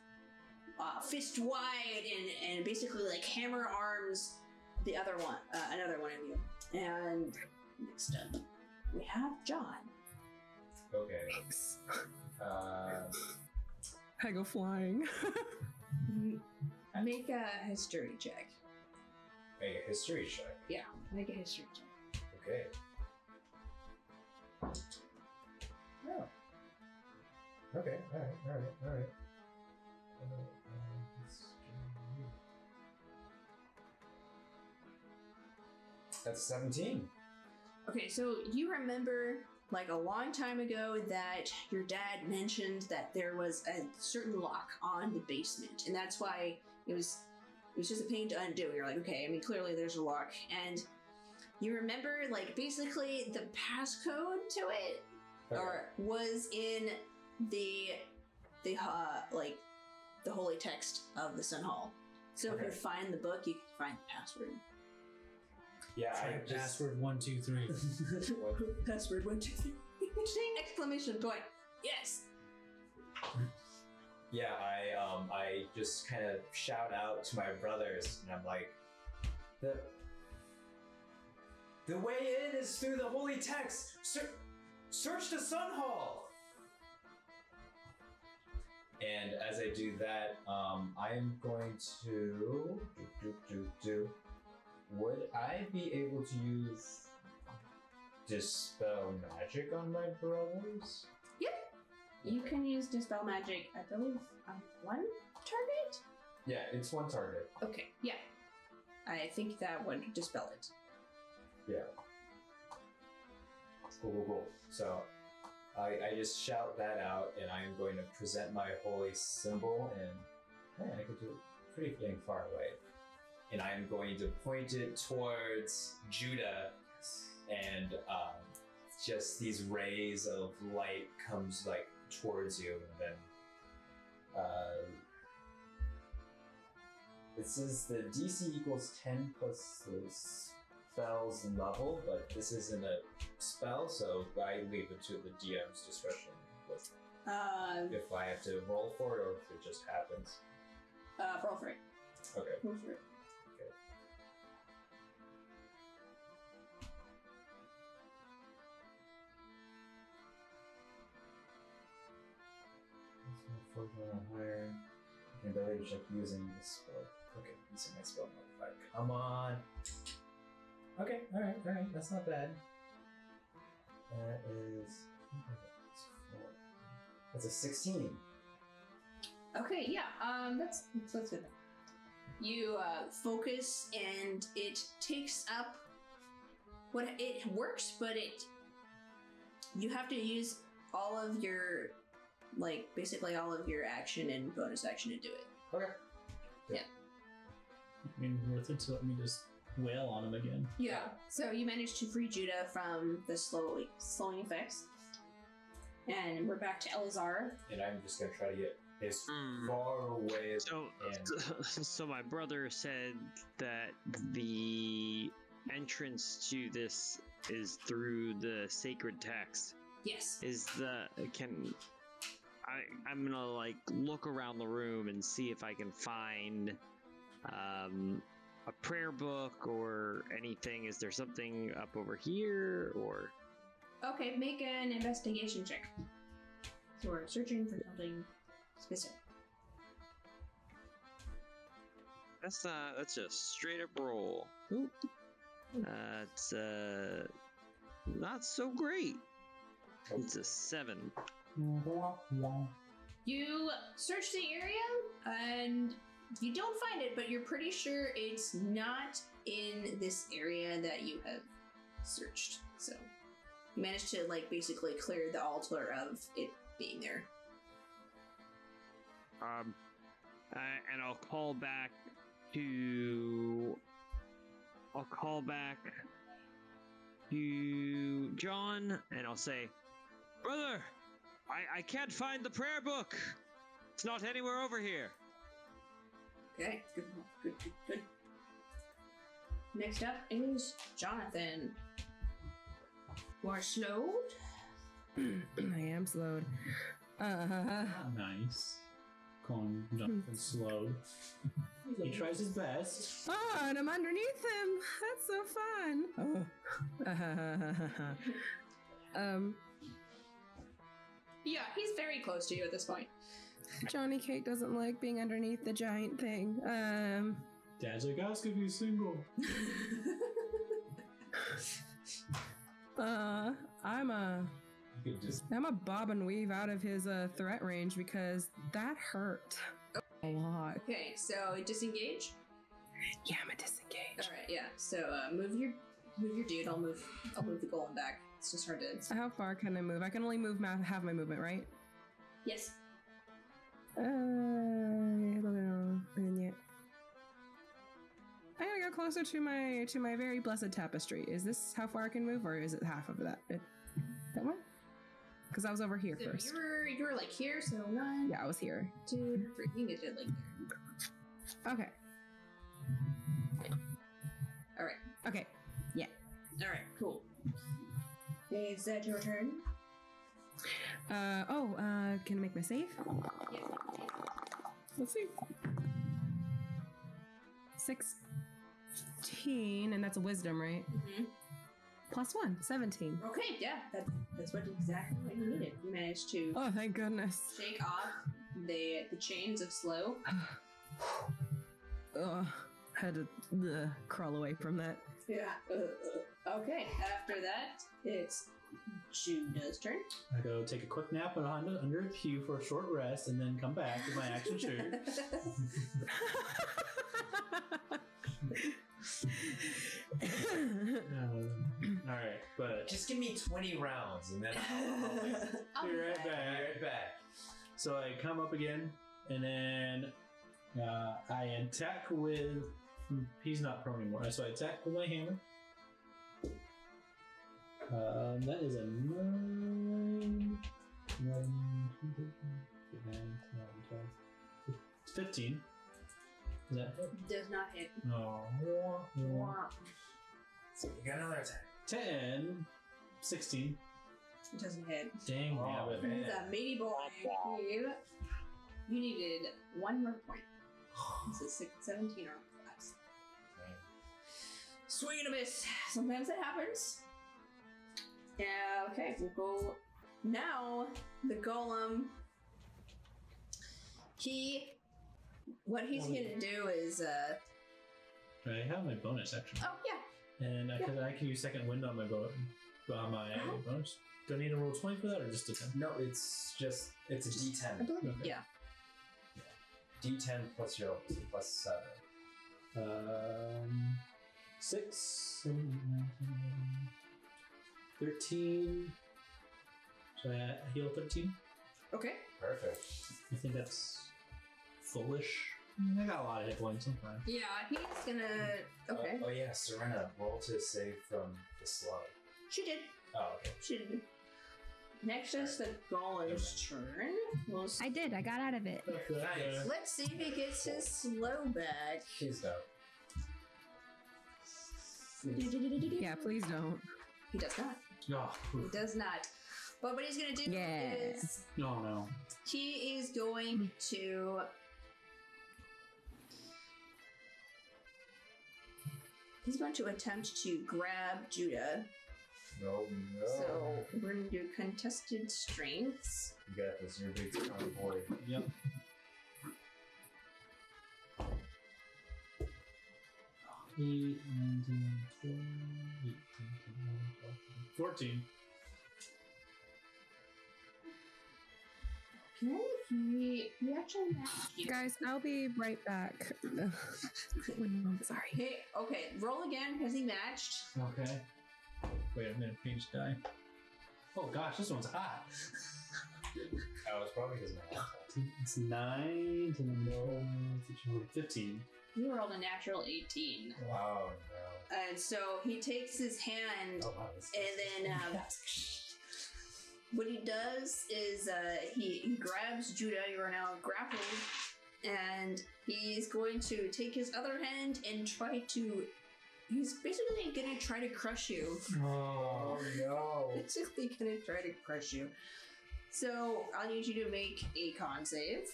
fist wide and basically like hammer arms the other one, another one of you. And next up, we have John. Okay. I go flying. Make a history check. Make a history check. Yeah, make a history check. Okay. Oh. Okay. All right. That's 17. Okay, so you remember like a long time ago that your dad mentioned that there was a certain lock on the basement, and that's why it was just a pain to undo. You're like, okay, I mean, clearly there's a lock, and you remember like basically the passcode to it, Okay. or was in the like the holy text of the Sunhall. So if Okay. you find the book, you can find the password. Yeah, Try I just password 1, 2, 3. Password 1, 2, 3. Exclamation point! Yes. Yeah, I just kind of shout out to my brothers, and I'm like, the way in is through the holy text. Search the Sunhall. And as I do that, I'm going to do. Would I be able to use Dispel Magic on my brothers? Yep. You can use Dispel Magic, I believe, on one target? Yeah, it's one target. Okay, yeah. I think that would dispel it. Yeah. Cool. So, I just shout that out, and I am going to present my holy symbol, and man, I could do it pretty dang far away. And I am going to point it towards Judah, and just these rays of light comes like towards you, and then it says the DC equals 10 plus the spell's level, but this isn't a spell, so I leave it to the DM's discretion with if I have to roll for it or if it just happens. Roll for it. Okay. Roll for it. Higher. Can ability check using this spell. Okay, using my spell modifier. Come on. Okay, alright. That's not bad. That is. That's a 16. Okay, yeah, that's good. You focus, and it takes up what it works, but you have to use all of your, like, basically all of your action and bonus action to do it. Okay. I mean, worth it to let me just wail on him again. Yeah. So you managed to free Judah from the slowing effects. And we're back to Elazar. And I'm just gonna try to get as far away as So my brother said that the entrance to this is through the sacred text. Yes. I'm gonna like look around the room and see if I can find a prayer book or anything. Is there something up over here or? Okay, make an investigation check. So we're searching for something specific. That's just straight up roll. Oop. It's not so great. It's a 7. You search the area and you don't find it, but you're pretty sure it's not in this area that you have searched. So you managed to like basically clear the altar of it being there. And I'll call back to John and I'll say, brother, I can't find the prayer book. It's not anywhere over here. Okay, good. Next up is Jonathan. You are slowed? I am slowed. Nice. Calling Jonathan slowed. He tries his best. Oh, and I'm underneath him. That's so fun. Yeah, he's very close to you at this point. Johnny Cake doesn't like being underneath the giant thing. Dad's like, ask if he's single. I'm a bob and weave out of his threat range because that hurt a lot. Okay, so disengage. Yeah, I'm a disengage. All right, yeah. So move your dude. I'll move the golem back. It's just hard to. How far can I move? I can only move half my movement, right? Yes. Yeah. I gotta go closer to my very blessed tapestry. Is this how far I can move, or is it half of that? That one? Because I was over here So first. you were like here. So 1. Yeah, I was here. 2, 3. You can get it like there. Okay. All right. Okay. Yeah. All right. Cool. Is that your turn? Can I make my save? Yes. Let's see. 16, and that's a wisdom, right? Mm-hmm. +1, 17. Okay. Yeah. That's exactly what you needed. You managed to Oh, thank goodness. shake off the chains of slow. Had to crawl away from that. Yeah. Okay. After that, it's Judah's turn. I go take a quick nap under a pew for a short rest and then come back with my action shirt. Alright, but just give me 20 rounds and then I'll be right I'll be back. right back. So I come up again and then I attack with. He's not prone anymore, so I attack with my hammer. That is a 9, 15. Is that hit? Does not hit. No. So you got another attack. 10, 16. It doesn't hit. Dang, Oh, nabbit. man. He's a meaty boy. You needed 1 more point. This is 17 or less. Swing and a miss. Sometimes it happens. Yeah, okay, we'll go. Now, the golem. What he's gonna do is, I have my bonus action. oh, yeah. And I can use second wind on my bonus. Do I need to roll 20 for that or just a 10? No, it's a I D10. believe, Okay. yeah. D10 plus your plus 7. 6, 7, 8, 9, 10, 11, 13. So I heal 13. Okay. Perfect. I think that's fullish. I got a lot of hit points. I'm fine. Yeah, he's gonna. Okay. Oh yeah, Serena, roll to save from the slug. She did. Oh, okay. She did. Next is the Golem's turn. We'll I did. I got out of it. Nice. Let's see if he gets his slow back. Please don't. Yeah, please don't. He does not. Oh, He does not. But what he's gonna do Yeah. is no. he is going to. He's going to attempt to grab Judah. No. So we're gonna do contested strengths. You got this. You're a big strong boy. Yep. Eight, 19, 20, 18, 12, 14. Okay, he actually matched you. Guys, I'll be right back. Sorry. Hey, okay, roll again because he matched. Okay. Wait, I'm gonna change die. Oh gosh, this one's hot. Oh, it's probably because my It's 9, 10, 15. You rolled a natural 18. Wow, no. And so he takes his hand, Oh, wow, this and then what he does is he grabs Judah. You are now grappled, and he's going to take his other hand and try to. He's basically gonna try to crush you. Oh no. Basically gonna try to crush you. So I'll need you to make a con save.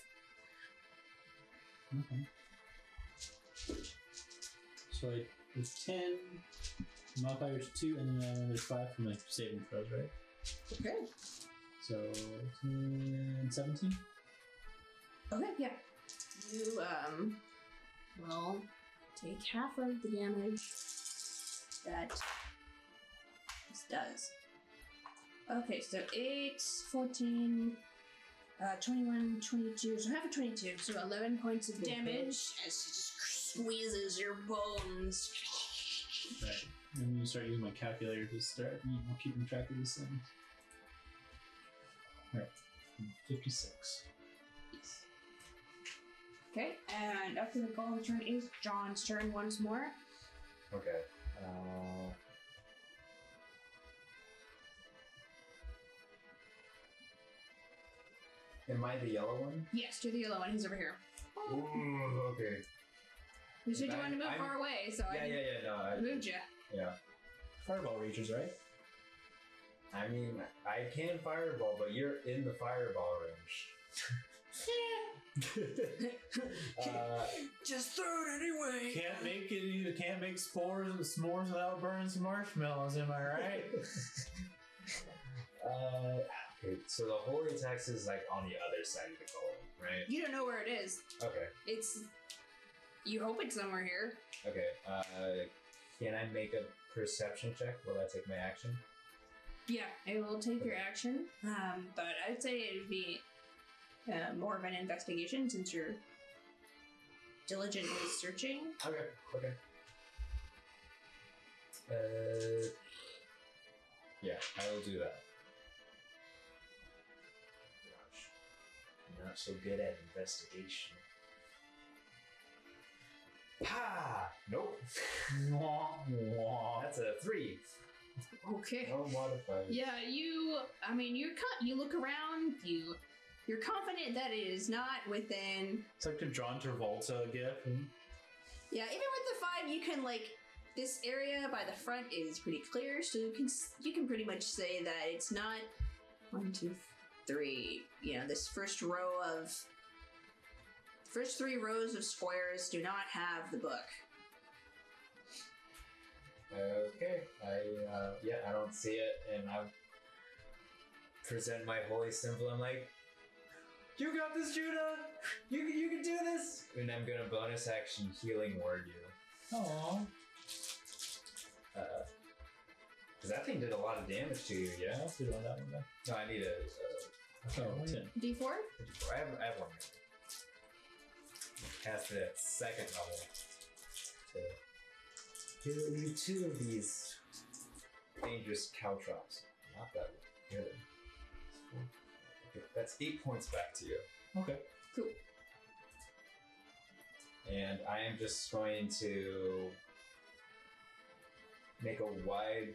Okay. So it's 10, modifiers 2, and then there's 5 from my saving throws, right? Okay. So 10, 17? Okay, yeah. You will take half of the damage that this does. Okay, so 8, 14, 21, 22, so half of 22, so 11 points of damage as he just squeezes your bones. Right. And I'm going to start using my calculator to start, keeping track of this thing. Alright, 56. Okay, and after the Golem turn is John's turn once more. Okay. Am I the yellow one? Yes, you're the yellow one, he's over here. Ooh, okay. You said you wanted to move I'm- far away, so Yeah, I no. moved you. Yeah. Fireball reaches, right? I mean, I can fireball, but you're in the fireball range. Just throw it anyway. Can't make s'mores without burning some marshmallows, am I right? Okay, so the holy text is like on the other side of the golem, right? You don't know where it is. Okay. You hope it's somewhere here. Okay. Can I make a perception check? Will that take my action? Yeah, it will take your action. But I'd say it would be more of an investigation since you're diligently searching. Okay. Yeah, I will do that. Gosh, I'm not so good at investigation. Ha! Nope. That's a 3. Okay. No modifier. Yeah, you look around, you're confident that it is not within. It's like the John Travolta gif. Yeah, even with the 5, you can this area by the front is pretty clear, so you can pretty much say that it's not 1, 2, 3. This first 3 rows of squares do not have the book. Okay, I don't see it, and I present my holy symbol. I'm like, you got this, Judah! You can do this! And I'm gonna bonus action healing word you. Aww. Because that thing did a lot of damage to you, yeah? We don't have that one No, I need a 10. D4? I have one. Cast it at 2nd level. Heal you 2 of these dangerous caltrops. Not that good. Okay, that's 8 points back to you. Okay. Cool. And I am just going to make a wide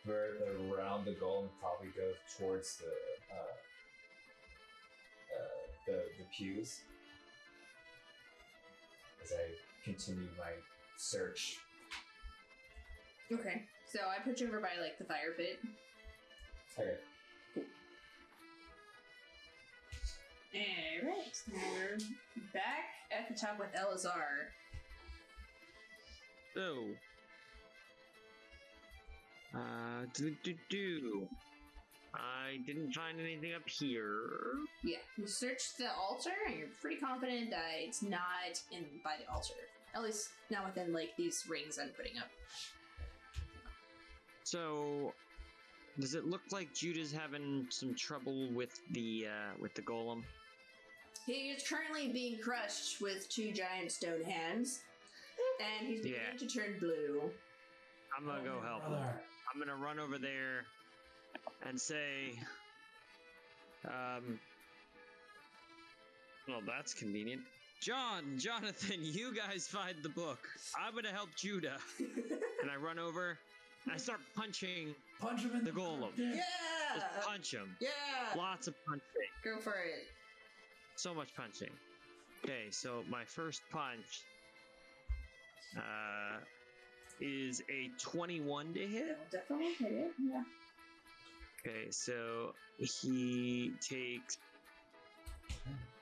berth around the golem, probably go towards the pews as I continue my search. Okay. So I put you over by like the fire pit. Okay. Alright. Now we're back at the top with Elazar. So, I didn't find anything up here. Yeah. You searched the altar and you're pretty confident that it's not in by the altar. At least not within like these rings I'm putting up. So, does it look like Judah's having some trouble with the golem? He is currently being crushed with 2 giant stone hands, and he's beginning to turn blue. I'm gonna go help him. I'm gonna run over there and say, well, that's convenient. Jonathan, you guys find the book. I'm gonna help Judah. And I run over, and I start punching Punch him in the golem. Yeah! Just punch him. Yeah! Lots of punching. Go for it. So much punching. Okay, so my first punch is a 21 to hit. That'll definitely hit it, yeah. Okay, so he takes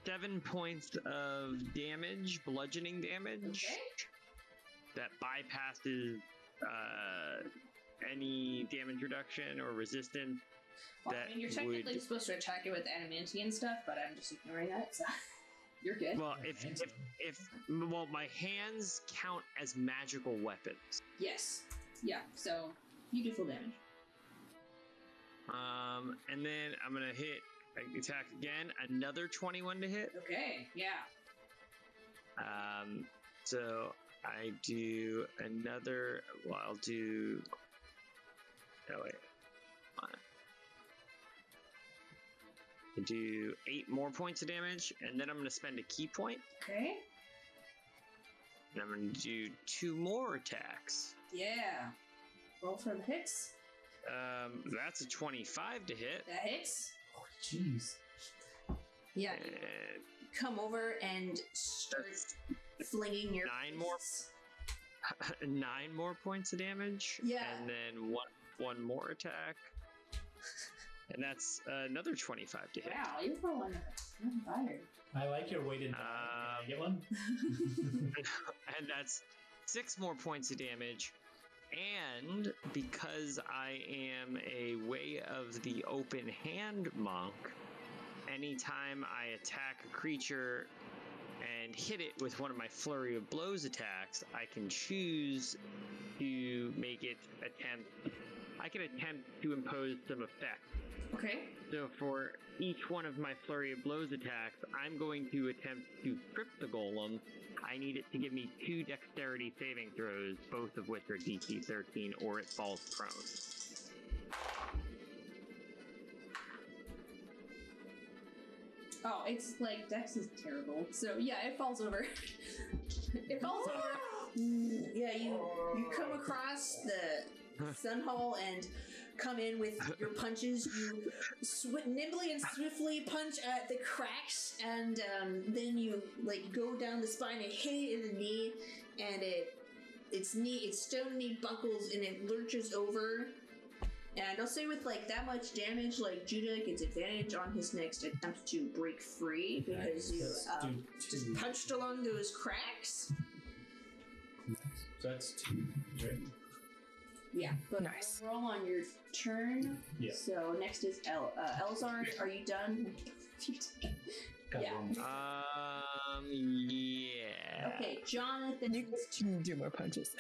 7 points of damage, bludgeoning damage. Okay. That bypasses any damage reduction or resistance. Well, that I mean, you're technically would... supposed to attack it with adamantium stuff, but I'm just ignoring that, so you're good. Well, well, my hands count as magical weapons. Yes. Yeah, so you do full damage. And then I'm gonna attack again, another 21 to hit. Okay, yeah. So I do another, well, I'll do, oh wait, I do 8 more points of damage, and then I'm gonna spend a key point, Okay. and I'm gonna do 2 more attacks. Yeah. Roll for the hits. That's a 25 to hit. That hits. Oh, jeez. Yeah. And Come over and start flinging your 9 more. 9 more points of damage. Yeah. And then one more attack. And that's another 25 to hit. Wow, you're rolling fire. I like your weighted die. Can I get one? And that's 6 more points of damage. And because I am a Way of the Open Hand monk, anytime I attack a creature and hit it with one of my Flurry of Blows attacks, I can choose to make it I can attempt to impose some effect. Okay. So for each one of my Flurry of Blows attacks, I'm going to attempt to trip the golem. I need it to give me 2 dexterity saving throws, both of which are DC 13, or it falls prone. Oh, it's like Dex is terrible. So yeah, it falls over. It falls over. Yeah, you come across the Sunhall and come in with your punches. You nimbly and swiftly punch at the cracks, and then you like go down the spine and hit it in the knee, and its stone knee buckles and it lurches over. And I'll say with like that much damage, like Judah gets advantage on his next attempt to break free because you just punched along those cracks. So that's 2, right? Yeah, but Nice. roll on your turn. Yeah. So next is Elazar. Are you done? Yeah. Yeah. Okay, Jonathan. You can do more punches.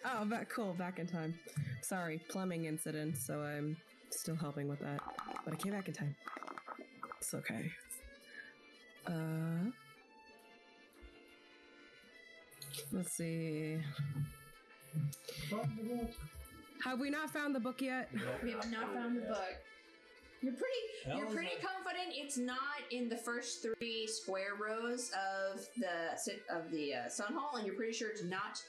Oh, cool. Back in time. Sorry, plumbing incident, so I'm still helping with that. But I came back in time. It's okay. Let's see. Have we not found the book yet? We have not found the book. You're pretty confident it's not in the first 3 square rows of the Sunhall, and you're pretty sure it's not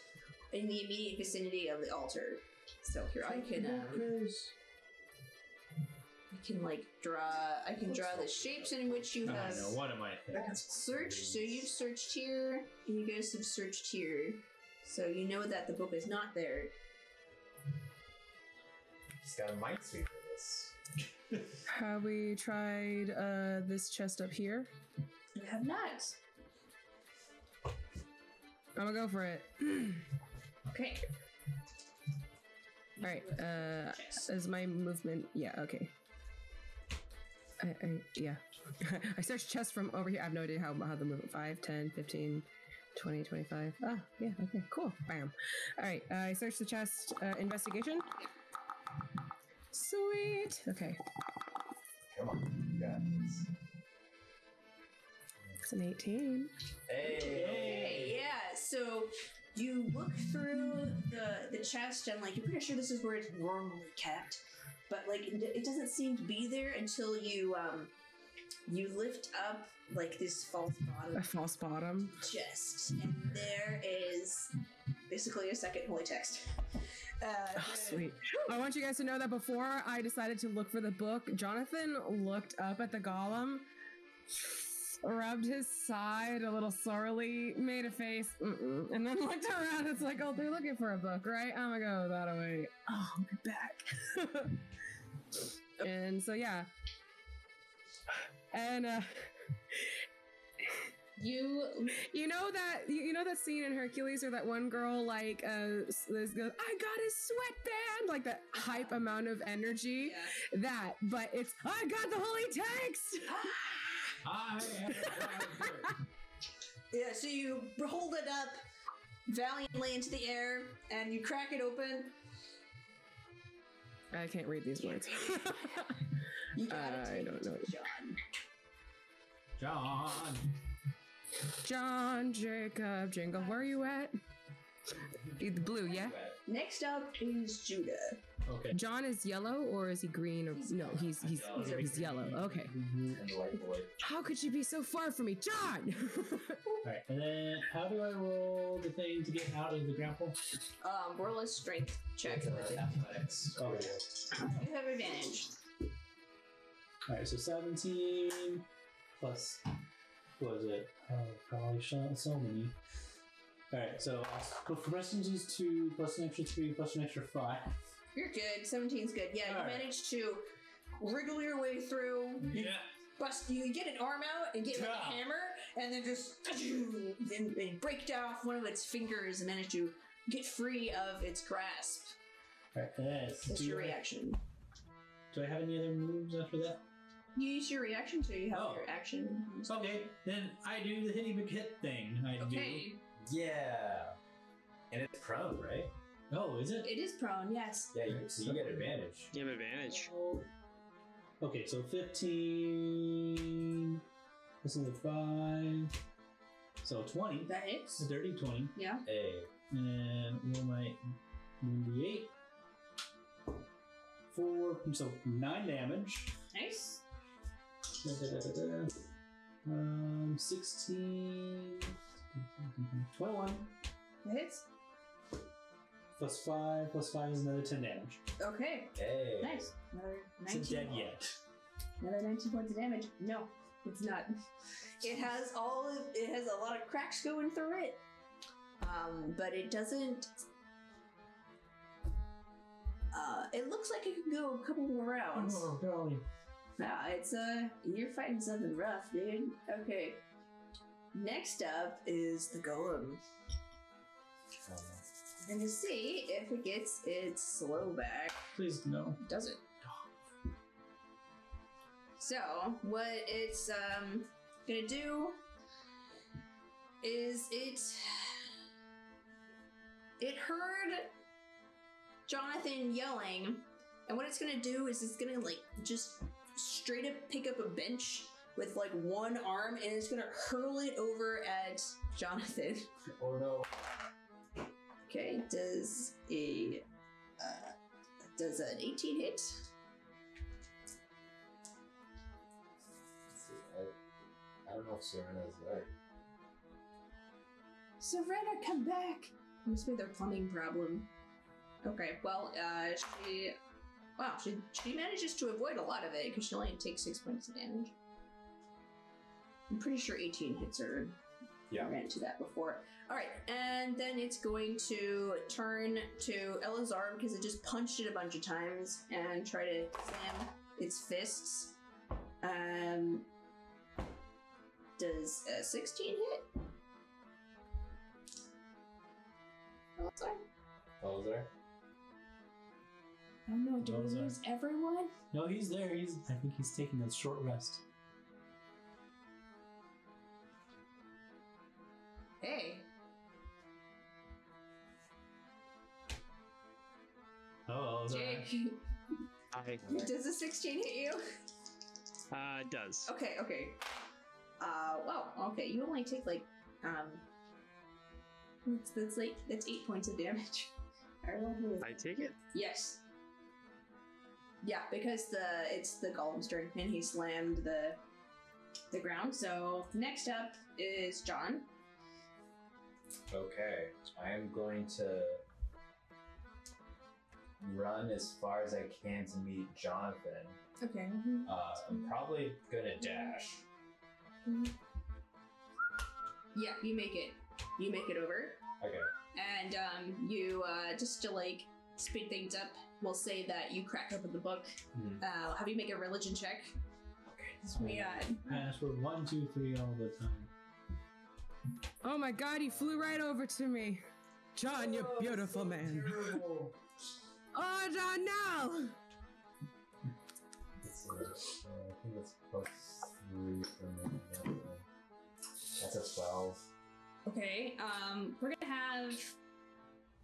in the immediate vicinity of the altar. So here I can like draw. I can draw the shapes in which you have. I don't know. What am I thinking? Searched. So you've searched here, and you guys have searched here. So you know that the book is not there. He's got a mind sweep for this. Have we tried this chest up here? You have not. I'm gonna go for it. Okay. All right. Is my movement? Yeah. Okay. Yeah. I searched chest from over here. I have no idea how the movement. 5, 10, 15, 20, 25. Ah, yeah. Okay. Cool. Bam. All right. I searched the chest. Investigation. Sweet. Okay. Come on, you got this. It's an 18. Hey. Yeah. So you look through the chest, and like you're pretty sure this is where it's normally kept, but like it doesn't seem to be there until you lift up like this false bottom chest, and there is basically a second holy text. Sweet. I want you guys to know that before I decided to look for the book, Jonathan looked up at the golem, rubbed his side a little sorely, made a face, and then looked around. It's like, oh, they're looking for a book, right? I'm gonna go that away. Oh, I'll be back. And so, yeah. And, you know that scene in Hercules where that one girl like goes, I got his sweatband, like that hype amount of energy. Yeah. That, but it's I got the holy text. Yeah, so you hold it up valiantly into the air and you crack it open. I can't read these words. You gotta take I don't know. John Jacob Jingle, where are you at? The blue, yeah? Next up is Judah. Okay. John is yellow or is he green? Or no, he's yellow. Okay. And the white boy. How could you be so far from me, John? Alright, and then how do I roll the thing to get out of the grapple? Roll a strength check with it. Athletics. Okay. You have advantage. Alright, so 17 plus, what was it? Oh, probably so many. Alright, so I'll go for percentages 2 plus an extra 3 plus an extra 5. You're good. 17's good. Yeah, All you right. managed to wriggle your way through. Yeah. You get an arm out and get like a hammer, and then just and break off one of its fingers and manage to get free of its grasp. Alright, That's your reaction. Do I have any other moves after that? You use your reaction, so you have Oh. your action. Okay, then I do the hitty McHit thing. Okay. Yeah. And it's prone, right? Do. Oh, is it? It is prone, yes. Yeah, so you get advantage. You have advantage. Okay, so 15 plus another 5. So 20. That hits. A dirty 20. Yeah. Hey. And roll my 1d8. 4, so 9 damage. Nice. 16, 21, That hits. plus 5 is another 10 damage. Okay. Hey. Nice. Another It's 19. dead yet. Another 19 points of damage. No, it's not. It has a lot of cracks going through it. But it doesn't. It looks like it could go a couple more rounds. Oh, golly. It's you're fighting something rough, dude. Okay. Next up is the Golem. And to see if it gets its slow back. Please, no. Does it? So, what it's gonna do is it heard Jonathan yelling, and what it's gonna do is it's gonna like just straight up pick up a bench with like one arm, and it's gonna hurl it over at Jonathan. Oh no. Okay, does an 18 hit? Let's see, I don't know if Serena's there. Serena, come back! Must be their plumbing problem. Okay, well, she manages to avoid a lot of it because she only takes 6 points of damage. I'm pretty sure 18 hits her. Yeah. I ran into that before. Alright, and then it's going to turn to Elazar because it just punched it a bunch of times and try to slam its fists. Does a 16 hit? Elazar? Elazar? I don't know, do we Elazar. lose everyone? No, he's there. I think he's taking a short rest. Hey. Oh, Jake, does a 16 hit you? It does. Okay. Wow. Okay, you only take like that's 8 points of damage. I don't know who is. I take it. Yes. Yeah, because it's the Golem's turn and he slammed the ground. So next up is John. Okay, I am going to run as far as I can to meet Jonathan. Okay. I'm probably gonna dash. Yeah, you make it. You make it over. Okay. And you just to like speed things up, we'll say that you crack open the book. Have you make a religion check? Okay. So we Password 1, 2, 3 all the time. Oh my god, he flew right over to me. John, you beautiful man. Terrible. Oh, John, no! It's, I think it's plus 3 for me. That's a 12. Okay, we're gonna have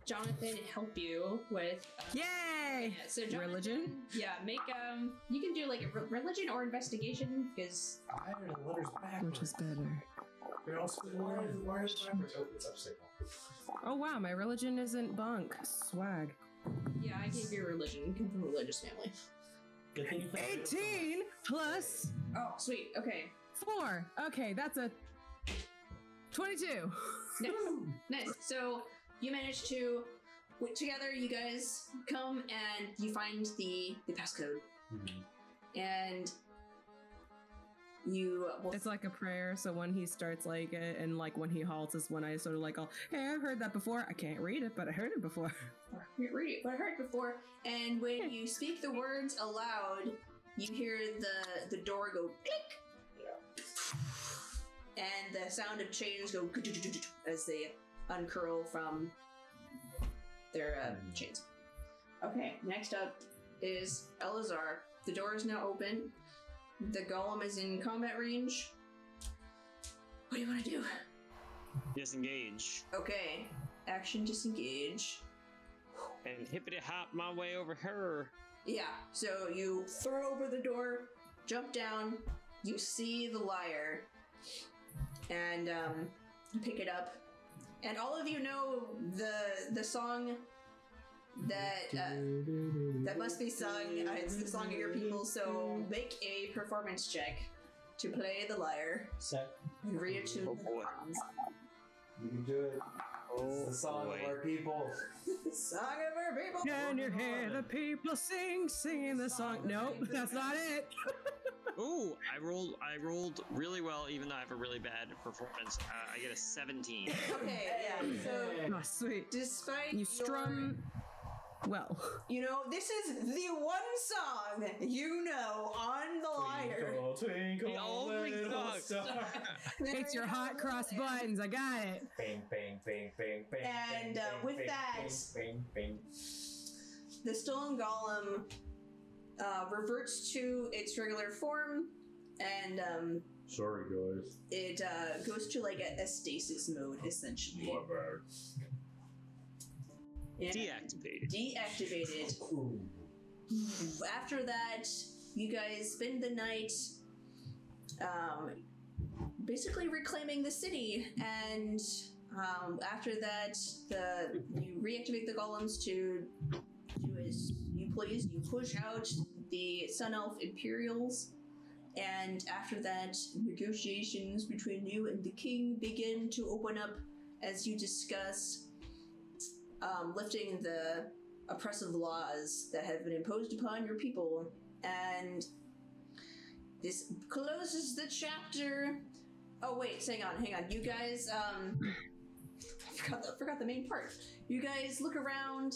Jonathan help you with Yay! yeah, so Jonathan, Religion? Yeah, make you can do like a religion or investigation because I added the letters backwards. Which is better? They're also why is it backwards? Oh, it's upside down. Oh wow, my religion isn't bunk. Swag. yeah, I gave you religion. You come from a religious family. Good thing you found it. 18 plus Oh, sweet. Okay, 4. Okay, that's a 22. nice. So you managed to together. You guys come and you find the passcode, and you will It's like a prayer, so when he starts like it and like when he halts is when I sort of like, oh, hey, I've heard that before. I can't read it, but I heard it before. read it, but I heard it before. And when you speak the words aloud, you hear the door go click, and the sound of chains go as they uncurl from their chains. Okay, next up is Elazar. The door is now open. The golem is in combat range. What do you want to do? Disengage. Okay, action disengage. And hippity hop my way over her. Yeah, so you throw over the door, jump down, you see the lyre, and pick it up. And all of you know the song that must be sung. It's the song of your people, so make a performance check to play the lyre Set. and reattune Oh, the boy. drums. You can do it. It's the song boy. of our people. Song of our people! Can you hear the people singing the song? Nope, that's not it. Ooh, I rolled really well, even though I have a really bad performance. I get a 17. Okay, yeah, so Oh, sweet. despite You your- strum well. You know, this is the one song you know on the lyre. Twinkle, twinkle, The only little song. star. It's your hot cross buttons. I got it. Bang, bang, bang, bang, bang. And, bang, with bang, that- bang, bang, bang. The stone golem reverts to its regular form, and Sorry, guys. it goes to like a stasis mode, essentially. My bad. And Deactivated. Deactivated. Ooh. After that, you guys spend the night basically reclaiming the city, and After that, you reactivate the golems to do as you please. You push out the Sun Elf Imperials, and after that, negotiations between you and the king begin to open up as you discuss lifting the oppressive laws that have been imposed upon your people. And this closes the chapter. Oh wait, hang on. You guys, I forgot the main part. You guys look around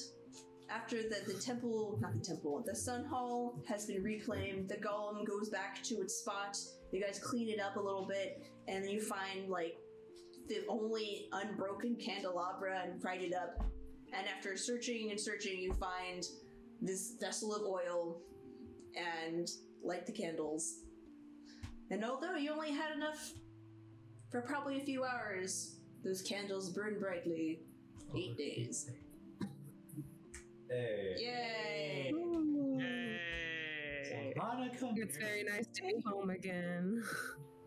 after the temple, not the temple, the Sunhall has been reclaimed. The Golem goes back to its spot. You guys clean it up a little bit, and then you find like the only unbroken candelabra and pride it up. And after searching and searching, you find this vessel of oil and light the candles. And although you only had enough for probably a few hours, those candles burn brightly. 8 days. Hey. Yay! Yay! Hanukkah. It's very nice to be home again.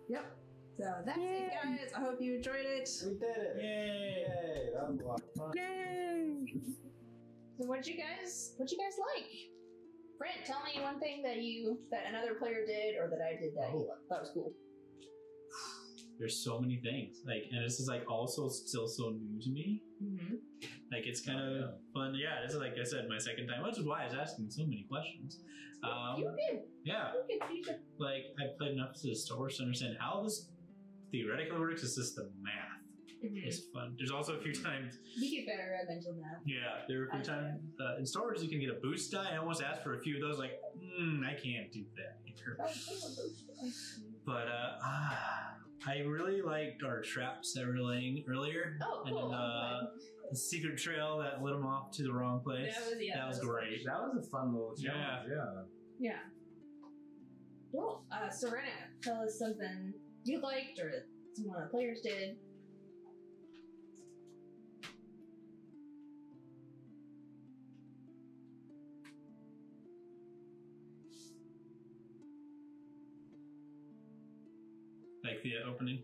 Yep. So that's it, guys. I hope you enjoyed it. We did it! Yay! Yay! That was a lot of fun. Yay! So what'd you guys like? Brent, tell me one thing that another player did or that I did that you thought was cool. There's so many things, and this is also still so new to me. Mm-hmm. It's kind of fun. Yeah, this is like I said, my second time, which is why I was asking so many questions. You did. Yeah. You did. I played enough to the story to understand how this theoretically works. It's just the math. Mm-hmm. It's fun. There's also a few times. You get better at mental math. Yeah, there were a few times in stories you can get a boost die. I almost asked for a few of those. I can't do that here. But I really liked our traps that were laying earlier. Oh, and cool. then the secret trail that led them off to the wrong place. That was great. That was a fun little challenge. Yeah. Cool. Serena, tell us something you liked or some of the players did. Like the opening.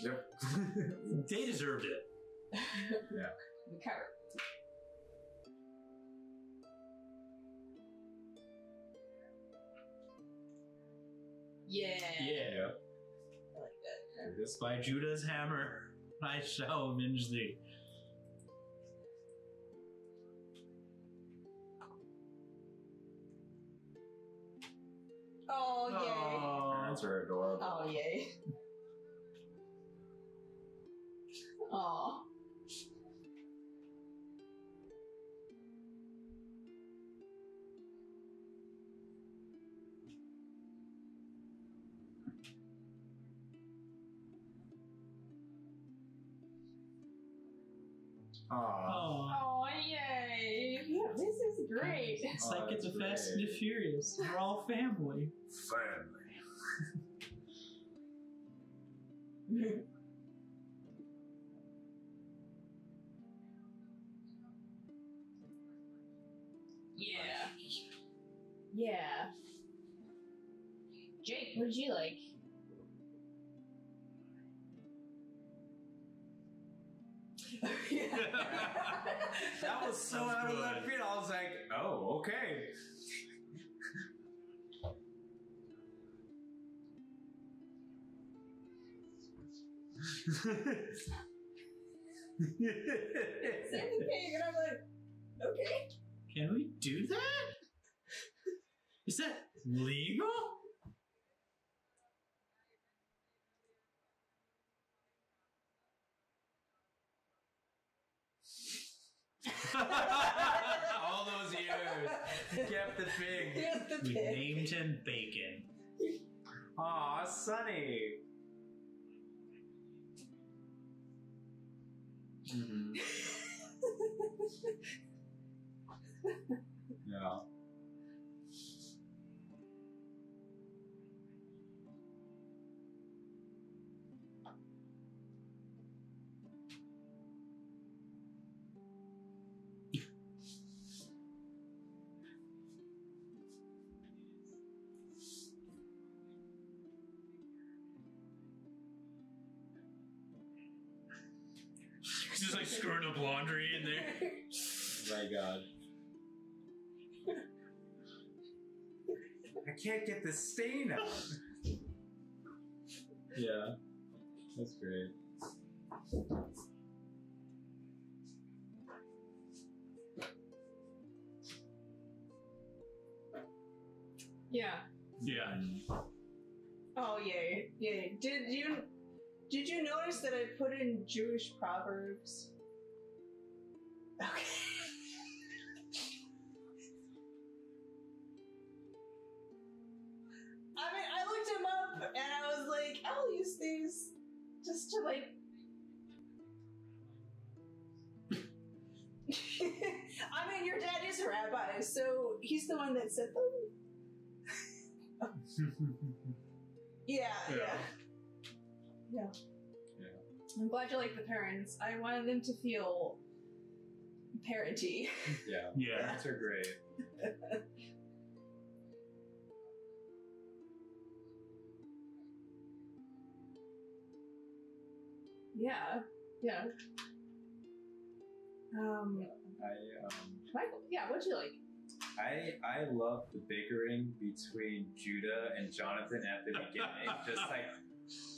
Yep. They deserved it. Yeah. Recover. Yeah. Yeah. I like that. By Judah's hammer, I shall avenge thee. Oh, yay. Parents are adorable. Oh, yay. Aw. Oh, yay. Yeah, this is great. It's it's a Fast and the Furious. We're all family. Yeah. Yeah. Jake, what did you like? That was so out of left field. I was like, oh, okay. Same thing, and I'm like, okay. Can we do that? Is that legal? kept the pig. Here's the We pig. named him Bacon. Aw, Sunny. Mm-hmm. Yeah. Just like screwing up laundry in there. My God. I can't get this stain out. Yeah. That's great. Yeah. Yeah. Oh yeah, yeah. Did you notice that I put in Jewish proverbs? Okay. I mean, I looked him up and I was like, I'll use these just to like. I mean, your dad is a rabbi, so he's the one that said them. Yeah. I'm glad you like the parents. I wanted them to feel parenty. Yeah. Yeah. Parents are great. Yeah. Michael, yeah, what'd you like? I love the bickering between Judah and Jonathan at the beginning. Just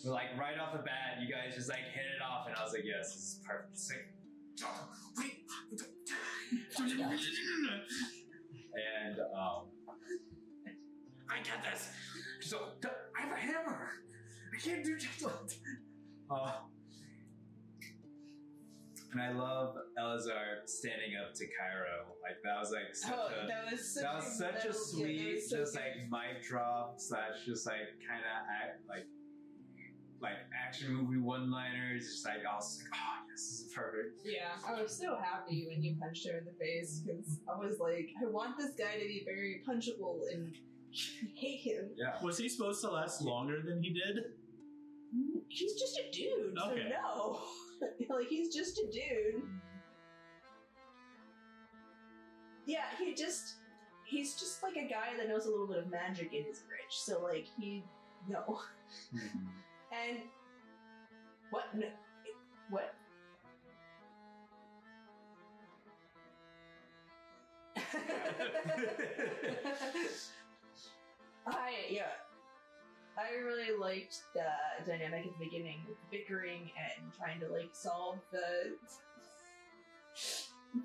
like right off the bat, you guys just like hit it off, and I was like, yes, this is perfect. It's like, and I got this. So I have a hammer. I can't do just and I love Elazar standing up to Cairo. Like that was like such such a sweet, just like mic drop / just like kind of like action movie one-liners. Just like I was like, oh yes, this is perfect. Yeah, I was so happy when you punched him in the face because I was like, I want this guy to be very punchable and hate him. Yeah. Was he supposed to last longer than he did? He's just a dude, Okay. so no. Like, he's just a dude. Yeah, he's just like a guy that knows a little bit of magic and is rich. So, like, no. Mm-hmm. And, what? No, what? I really liked the dynamic at the beginning with bickering and trying to like solve the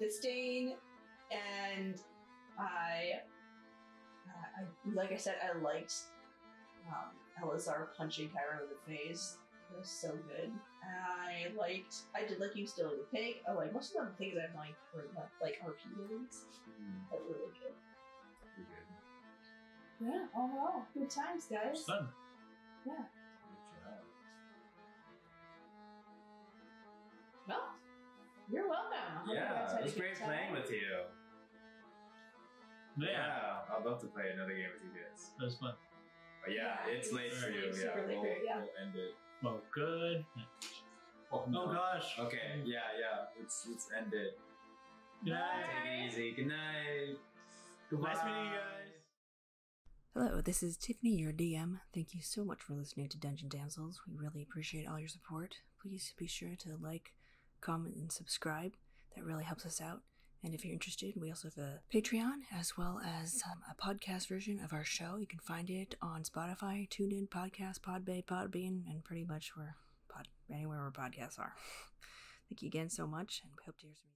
stain, and I like I said, I liked Elazar punching Cairo in the face. It was so good. I did like you stealing the pig. I like most of the things I liked were like RP ones. That were really good. Pretty good. Yeah, overall, good times, guys. It's fun. Yeah. Good job. Well, you're welcome. I hope you guys Yeah, had it was a good great time. playing with you. Yeah. I'd love to play another game with you guys. That was fun. But yeah, Yeah, it's late for you. super Yeah, late for you, yeah. we'll end it. Oh, good. Oh, Oh, gosh. Okay, yeah. Let's end it. Good night. Take it easy. Good night. Goodbye. Nice meeting you guys. Hello, this is Tiffany, your DM. Thank you so much for listening to Dungeon Damsels. We really appreciate all your support. Please be sure to like, comment, and subscribe. That really helps us out. And if you're interested, we also have a Patreon as well as a podcast version of our show. You can find it on Spotify, TuneIn, Podcast, Podbean, and pretty much anywhere where podcasts are. Thank you again so much, and we hope to hear some